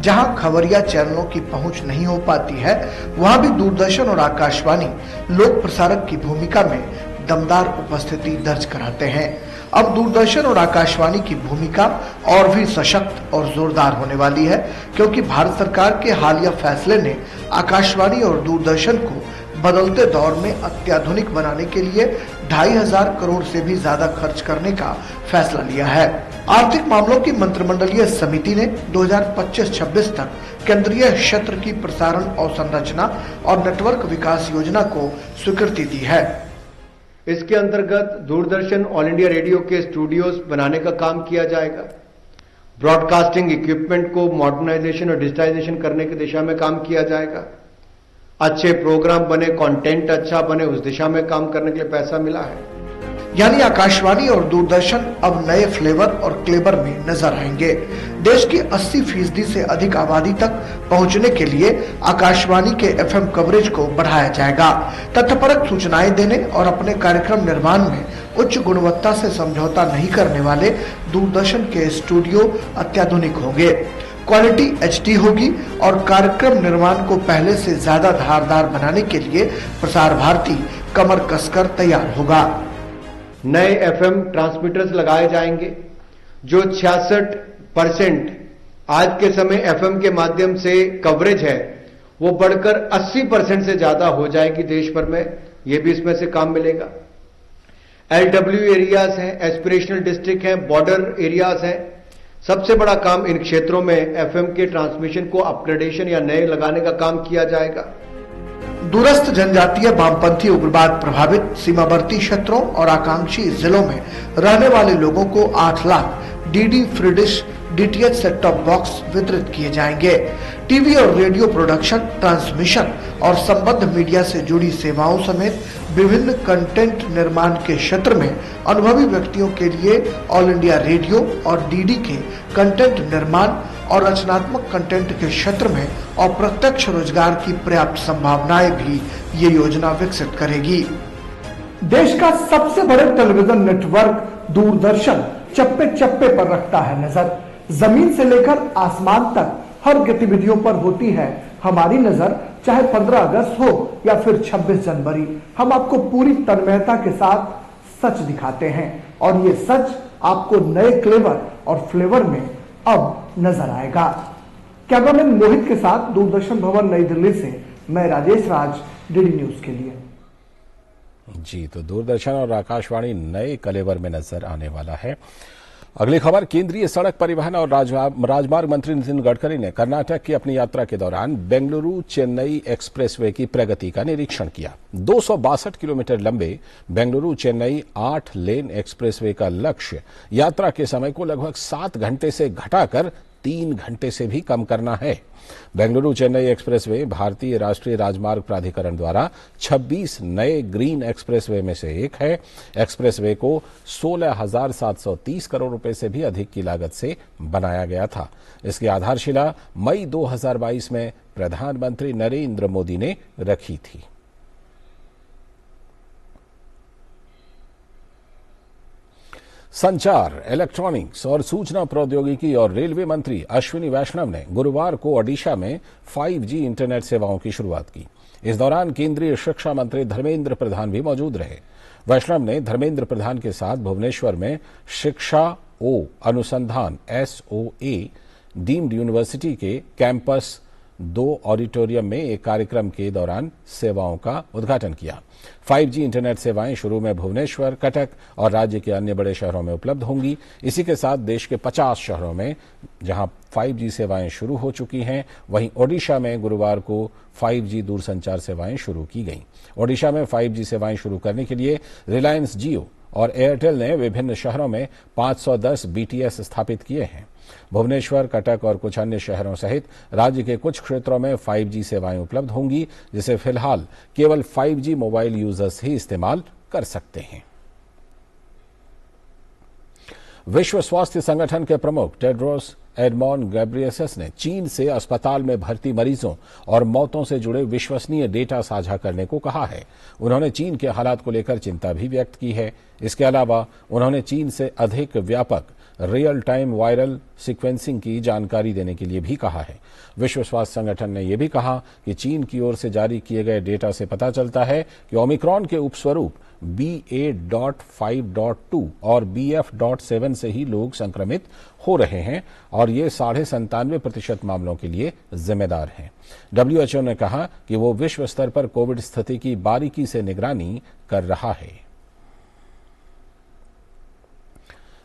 जहां खबरिया चैनलों की पहुंच नहीं हो पाती है, वहां भी दूरदर्शन और आकाशवाणी लोक प्रसारक की भूमिका में दमदार उपस्थिति दर्ज कराते हैं। अब दूरदर्शन और आकाशवाणी की भूमिका और भी सशक्त और जोरदार होने वाली है, क्योंकि भारत सरकार के हालिया फैसले ने आकाशवाणी और दूरदर्शन को बदलते दौर में अत्याधुनिक बनाने के लिए 2,500 करोड़ से भी ज्यादा खर्च करने का फैसला लिया है। आर्थिक मामलों की मंत्रिमंडलीय समिति ने 2025-26 तक केंद्रीय क्षेत्र की प्रसारण अवसंरचना और नेटवर्क विकास योजना को स्वीकृति दी है। इसके अंतर्गत दूरदर्शन ऑल इंडिया रेडियो के स्टूडियोज बनाने का काम किया जाएगा। ब्रॉडकास्टिंग इक्विपमेंट को मॉडर्नाइजेशन और डिजिटाइजेशन करने की दिशा में काम किया जाएगा। अच्छे प्रोग्राम बने, कंटेंट अच्छा बने, उस दिशा में काम करने के लिए पैसा मिला है। यानी आकाशवाणी और दूरदर्शन अब नए फ्लेवर और क्लेवर में नजर आएंगे। देश की 80% से अधिक आबादी तक पहुंचने के लिए आकाशवाणी के एफएम कवरेज को बढ़ाया जाएगा। तथ्यपरक सूचनाएं देने और अपने कार्यक्रम निर्माण में उच्च गुणवत्ता से समझौता नहीं करने वाले दूरदर्शन के स्टूडियो अत्याधुनिक होंगे। क्वालिटी HD होगी और कार्यक्रम निर्माण को पहले से ज्यादा धारदार बनाने के लिए प्रसार भारती कमर कसकर तैयार होगा। नए FM ट्रांसमीटर्स लगाए जाएंगे जो 66% आज के समय FM के माध्यम से कवरेज है वो बढ़कर 80% से ज्यादा हो जाएगी देश भर में। ये भी इसमें से काम मिलेगा। LW एरियाज हैं, एस्पिरेशनल डिस्ट्रिक्ट हैं, बॉर्डर एरियाज हैं। सबसे बड़ा काम इन क्षेत्रों में FM के ट्रांसमिशन को अपग्रेडेशन या नए लगाने का काम किया जाएगा। दूरस्थ जनजातीय वामपंथी उग्रवाद प्रभावित सीमावर्ती क्षेत्रों और आकांक्षी जिलों में रहने वाले लोगों को 8 lakh DD free dish DTH set top box वितरित किए जाएंगे। टीवी और रेडियो प्रोडक्शन, ट्रांसमिशन और संबद्ध मीडिया से जुड़ी सेवाओं समेत विभिन्न कंटेंट निर्माण के क्षेत्र में अनुभवी व्यक्तियों के लिए ऑल इंडिया रेडियो और DD के कंटेंट निर्माण और रचनात्मक कंटेंट के क्षेत्र में अप्रत्यक्ष रोजगार की पर्याप्त संभावनाएं भी ये योजना विकसित करेगी। देश का सबसे बड़े टेलीविजन नेटवर्क दूरदर्शन चप्पे चप्पे पर रखता है नजर। जमीन से लेकर आसमान तक हर गतिविधियों पर होती है हमारी नजर। चाहे 15 अगस्त हो या फिर 26 जनवरी, हम आपको पूरी तन्मयता के साथ सच दिखाते हैं और ये सच आपको नए क्लेवर और फ्लेवर में अब नजर आएगा। कैमरामैन मोहित के साथ दूरदर्शन भवन नई दिल्ली से मैं राजेश राज, DD न्यूज के लिए। जी, तो दूरदर्शन और आकाशवाणी नए कलेवर में नजर आने वाला है। अगली खबर, केंद्रीय सड़क परिवहन और राजमार्ग मंत्री नितिन गडकरी ने कर्नाटक की अपनी यात्रा के दौरान बेंगलुरु चेन्नई एक्सप्रेसवे की प्रगति का निरीक्षण किया। 262 किलोमीटर लंबे बेंगलुरु चेन्नई 8 लेन एक्सप्रेसवे का लक्ष्य यात्रा के समय को लगभग 7 घंटे से घटाकर 3 घंटे से भी कम करना है। बेंगलुरु चेन्नई एक्सप्रेसवे भारतीय राष्ट्रीय राजमार्ग प्राधिकरण द्वारा 26 नए ग्रीन एक्सप्रेसवे में से एक है। एक्सप्रेसवे को 16,730 करोड़ रुपए से भी अधिक की लागत से बनाया गया था। इसकी आधारशिला मई 2022 में प्रधानमंत्री नरेंद्र मोदी ने रखी थी। संचार, इलेक्ट्रॉनिक्स और सूचना प्रौद्योगिकी और रेलवे मंत्री अश्विनी वैष्णव ने गुरुवार को ओडिशा में 5G इंटरनेट सेवाओं की शुरुआत की। इस दौरान केंद्रीय शिक्षा मंत्री धर्मेंद्र प्रधान भी मौजूद रहे। वैष्णव ने धर्मेंद्र प्रधान के साथ भुवनेश्वर में शिक्षा ओ अनुसंधान SOA डीम्ड यूनिवर्सिटी के कैंपस 2 ऑडिटोरियम में एक कार्यक्रम के दौरान सेवाओं का उद्घाटन किया। 5G इंटरनेट सेवाएं शुरू में भुवनेश्वर, कटक और राज्य के अन्य बड़े शहरों में उपलब्ध होंगी। इसी के साथ देश के 50 शहरों में जहां 5G सेवाएं शुरू हो चुकी हैं, वहीं ओडिशा में गुरुवार को 5G दूरसंचार सेवाएं शुरू की गईं। ओडिशा में 5G सेवाएं शुरू करने के लिए रिलायंस जियो और एयरटेल ने विभिन्न शहरों में 510 BTS स्थापित किए हैं। भुवनेश्वर, कटक और कुछ अन्य शहरों सहित राज्य के कुछ क्षेत्रों में 5G सेवाएं उपलब्ध होंगी, जिसे फिलहाल केवल 5G मोबाइल यूजर्स ही इस्तेमाल कर सकते हैं। विश्व स्वास्थ्य संगठन के प्रमुख टेड्रोस एडमॉन गैब्रियसस ने चीन से अस्पताल में भर्ती मरीजों और मौतों से जुड़े विश्वसनीय डेटा साझा करने को कहा है। उन्होंने चीन के हालात को लेकर चिंता भी व्यक्त की है। इसके अलावा उन्होंने चीन से अधिक व्यापक रियल टाइम वायरल सीक्वेंसिंग की जानकारी देने के लिए भी कहा है। विश्व स्वास्थ्य संगठन ने यह भी कहा कि चीन की ओर से जारी किए गए डेटा से पता चलता है कि ओमिक्रॉन के उपस्वरूप BA.5.2 और BF.7 से ही लोग संक्रमित हो रहे हैं और ये 97.5% मामलों के लिए जिम्मेदार हैं। WHO ने कहा कि वो विश्व स्तर पर कोविड स्थिति की बारीकी से निगरानी कर रहा है।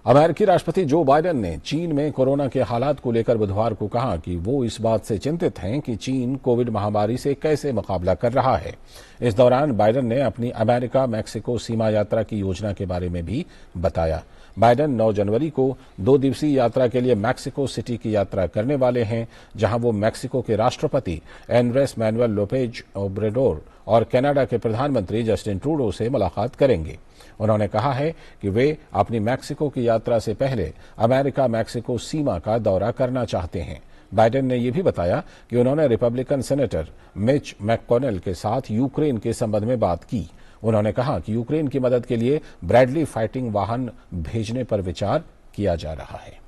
अमेरिकी राष्ट्रपति जो बाइडेन ने चीन में कोरोना के हालात को लेकर बुधवार को कहा कि वो इस बात से चिंतित हैं कि चीन कोविड महामारी से कैसे मुकाबला कर रहा है। इस दौरान बाइडेन ने अपनी अमेरिका मैक्सिको सीमा यात्रा की योजना के बारे में भी बताया। बाइडेन 9 जनवरी को 2 दिवसीय यात्रा के लिए मैक्सिको सिटी की यात्रा करने वाले हैं, जहां वो मैक्सिको के राष्ट्रपति एंड्रेस मैनुएल लोपेज ओब्रेडोर और कनाडा के प्रधानमंत्री जस्टिन ट्रूडो से मुलाकात करेंगे। उन्होंने कहा है कि वे अपनी मैक्सिको की यात्रा से पहले अमेरिका मैक्सिको सीमा का दौरा करना चाहते हैं। बाइडेन ने यह भी बताया कि उन्होंने रिपब्लिकन सेनेटर मिच मैककॉनेल के साथ यूक्रेन के संबंध में बात की। उन्होंने कहा कि यूक्रेन की मदद के लिए ब्रैडली फाइटिंग वाहन भेजने पर विचार किया जा रहा है।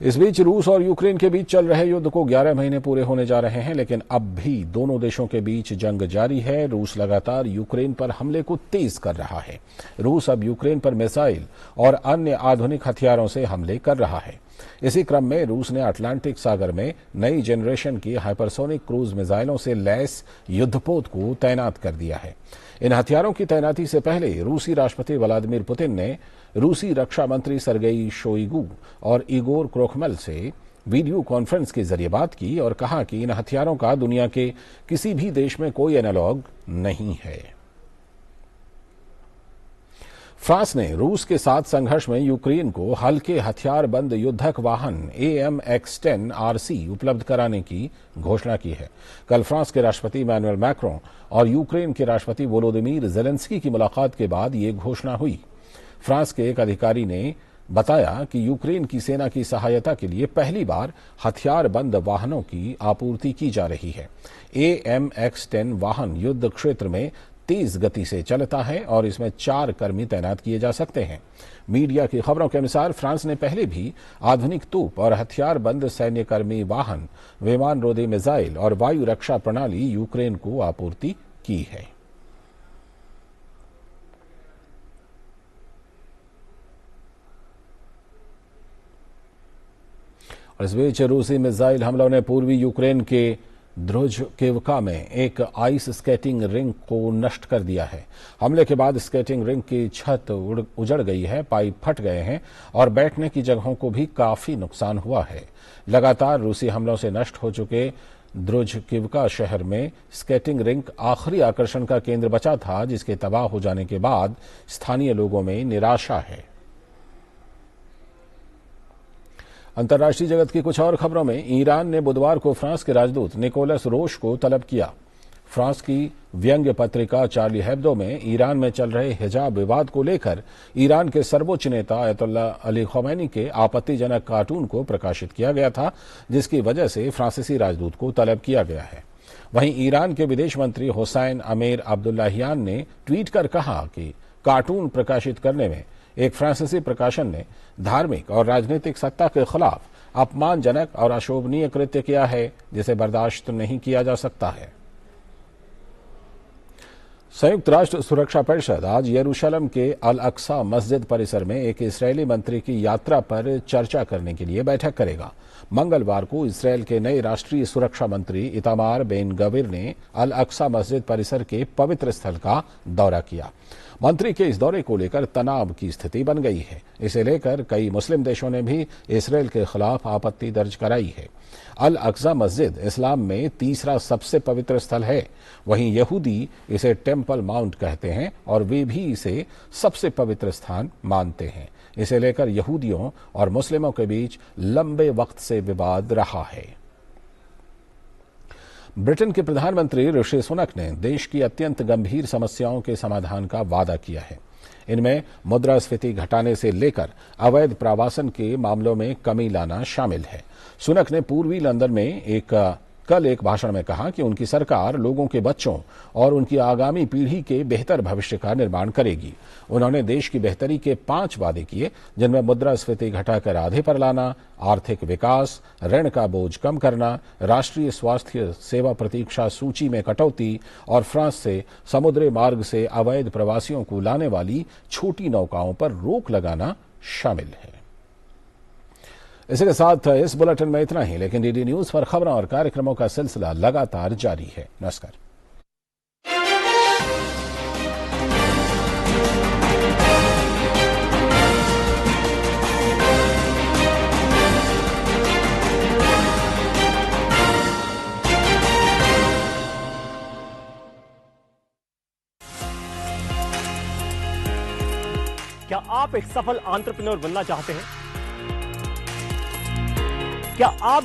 इस बीच रूस और यूक्रेन के बीच चल रहे युद्ध को 11 महीने पूरे होने जा रहे हैं, लेकिन अब भी दोनों देशों के बीच जंग जारी है। रूस लगातार यूक्रेन पर हमले को तेज कर रहा है। रूस अब यूक्रेन पर मिसाइल और अन्य आधुनिक हथियारों से हमले कर रहा है। इसी क्रम में रूस ने अटलांटिक सागर में नई जनरेशन की हाइपरसोनिक क्रूज मिसाइलों से लैस युद्धपोत को तैनात कर दिया है। इन हथियारों की तैनाती से पहले रूसी राष्ट्रपति व्लादिमीर पुतिन ने रूसी रक्षा मंत्री सरगेई शोइगु और इगोर क्रोखमेल से वीडियो कॉन्फ्रेंस के जरिए बात की और कहा कि इन हथियारों का दुनिया के किसी भी देश में कोई एनालॉग नहीं है। फ्रांस ने रूस के साथ संघर्ष में यूक्रेन को हल्के हथियारबंद युद्धक वाहन AMX-10 RC उपलब्ध कराने की घोषणा की है। कल फ्रांस के राष्ट्रपति इमैनुएल मैक्रों और यूक्रेन के राष्ट्रपति वोलोदिमीर ज़ेलेंस्की की मुलाकात के बाद ये घोषणा हुई। फ्रांस के एक अधिकारी ने बताया कि यूक्रेन की सेना की सहायता के लिए पहली बार हथियारबंद वाहनों की आपूर्ति की जा रही है। AMX-10 वाहन युद्ध क्षेत्र में तेज गति से चलता है और इसमें 4 कर्मी तैनात किए जा सकते हैं। मीडिया की खबरों के अनुसार फ्रांस ने पहले भी आधुनिक तोप और हथियारबंद सैन्यकर्मी वाहन, विमान रोधी मिसाइल और वायु रक्षा प्रणाली यूक्रेन को आपूर्ति की है। और इस बीच रूसी मिसाइल हमलों ने पूर्वी यूक्रेन के द्रुजकिवका में एक आइस स्केटिंग रिंक को नष्ट कर दिया है। हमले के बाद स्केटिंग रिंक की छत उजड़ गई है, पाइप फट गए हैं और बैठने की जगहों को भी काफी नुकसान हुआ है। लगातार रूसी हमलों से नष्ट हो चुके द्रुजकिवका शहर में स्केटिंग रिंक आखिरी आकर्षण का केंद्र बचा था, जिसके तबाह हो जाने के बाद स्थानीय लोगों में निराशा है। अंतर्राष्ट्रीय जगत की कुछ और खबरों में ईरान ने बुधवार को फ्रांस के राजदूत निकोलस रोश को तलब किया। फ्रांस की व्यंग्य पत्रिका चार्ली हेब्दो में ईरान में चल रहे हिजाब विवाद को लेकर ईरान के सर्वोच्च नेता अयतुल्ला अली खमैनी के आपत्तिजनक कार्टून को प्रकाशित किया गया था, जिसकी वजह से फ्रांसीसी राजदूत को तलब किया गया है। वहीं ईरान के विदेश मंत्री हुसैन अमीर अब्दुल्लाहियान ने ट्वीट कर कहा कि कार्टून प्रकाशित करने में एक फ्रांसीसी प्रकाशन ने धार्मिक और राजनीतिक सत्ता के खिलाफ अपमानजनक और अशोभनीय कृत्य किया है, जिसे बर्दाश्त नहीं किया जा सकता है। संयुक्त राष्ट्र सुरक्षा परिषद आज यरूशलेम के अल अक्सा मस्जिद परिसर में एक इस्राएली मंत्री की यात्रा पर चर्चा करने के लिए बैठक करेगा। मंगलवार को इसराइल के नए राष्ट्रीय सुरक्षा मंत्री इतामार बेन गविर ने अल अक्सा मस्जिद परिसर के पवित्र स्थल का दौरा किया। मंत्री के इस दौरे को लेकर तनाव की स्थिति बन गई है। इसे लेकर कई मुस्लिम देशों ने भी इसराइल के खिलाफ आपत्ति दर्ज कराई है। अल अक्सा मस्जिद इस्लाम में तीसरा सबसे पवित्र स्थल है। वहीं यहूदी इसे टेम्पल माउंट कहते हैं और वे भी इसे सबसे पवित्र स्थान मानते हैं। इसे लेकर यहूदियों और मुस्लिमों के बीच लंबे वक्त से विवाद रहा है। ब्रिटेन के प्रधानमंत्री ऋषि सुनक ने देश की अत्यंत गंभीर समस्याओं के समाधान का वादा किया है। इनमें मुद्रास्फीति घटाने से लेकर अवैध प्रवासन के मामलों में कमी लाना शामिल है। सुनक ने पूर्वी लंदन में कल एक भाषण में कहा कि उनकी सरकार लोगों के बच्चों और उनकी आगामी पीढ़ी के बेहतर भविष्य का निर्माण करेगी। उन्होंने देश की बेहतरी के 5 वादे किए, जिनमें मुद्रास्फीति घटाकर आधे पर लाना, आर्थिक विकास, ऋण का बोझ कम करना, राष्ट्रीय स्वास्थ्य सेवा प्रतीक्षा सूची में कटौती और फ्रांस से समुद्री मार्ग से अवैध प्रवासियों को लाने वाली छोटी नौकाओं पर रोक लगाना शामिल है। इसी के साथ इस बुलेटिन में इतना ही, लेकिन डीडी न्यूज पर खबरों और कार्यक्रमों का सिलसिला लगातार जारी है। नमस्कार। क्या आप एक सफल एंटरप्रेन्योर बनना चाहते हैं? क्या आप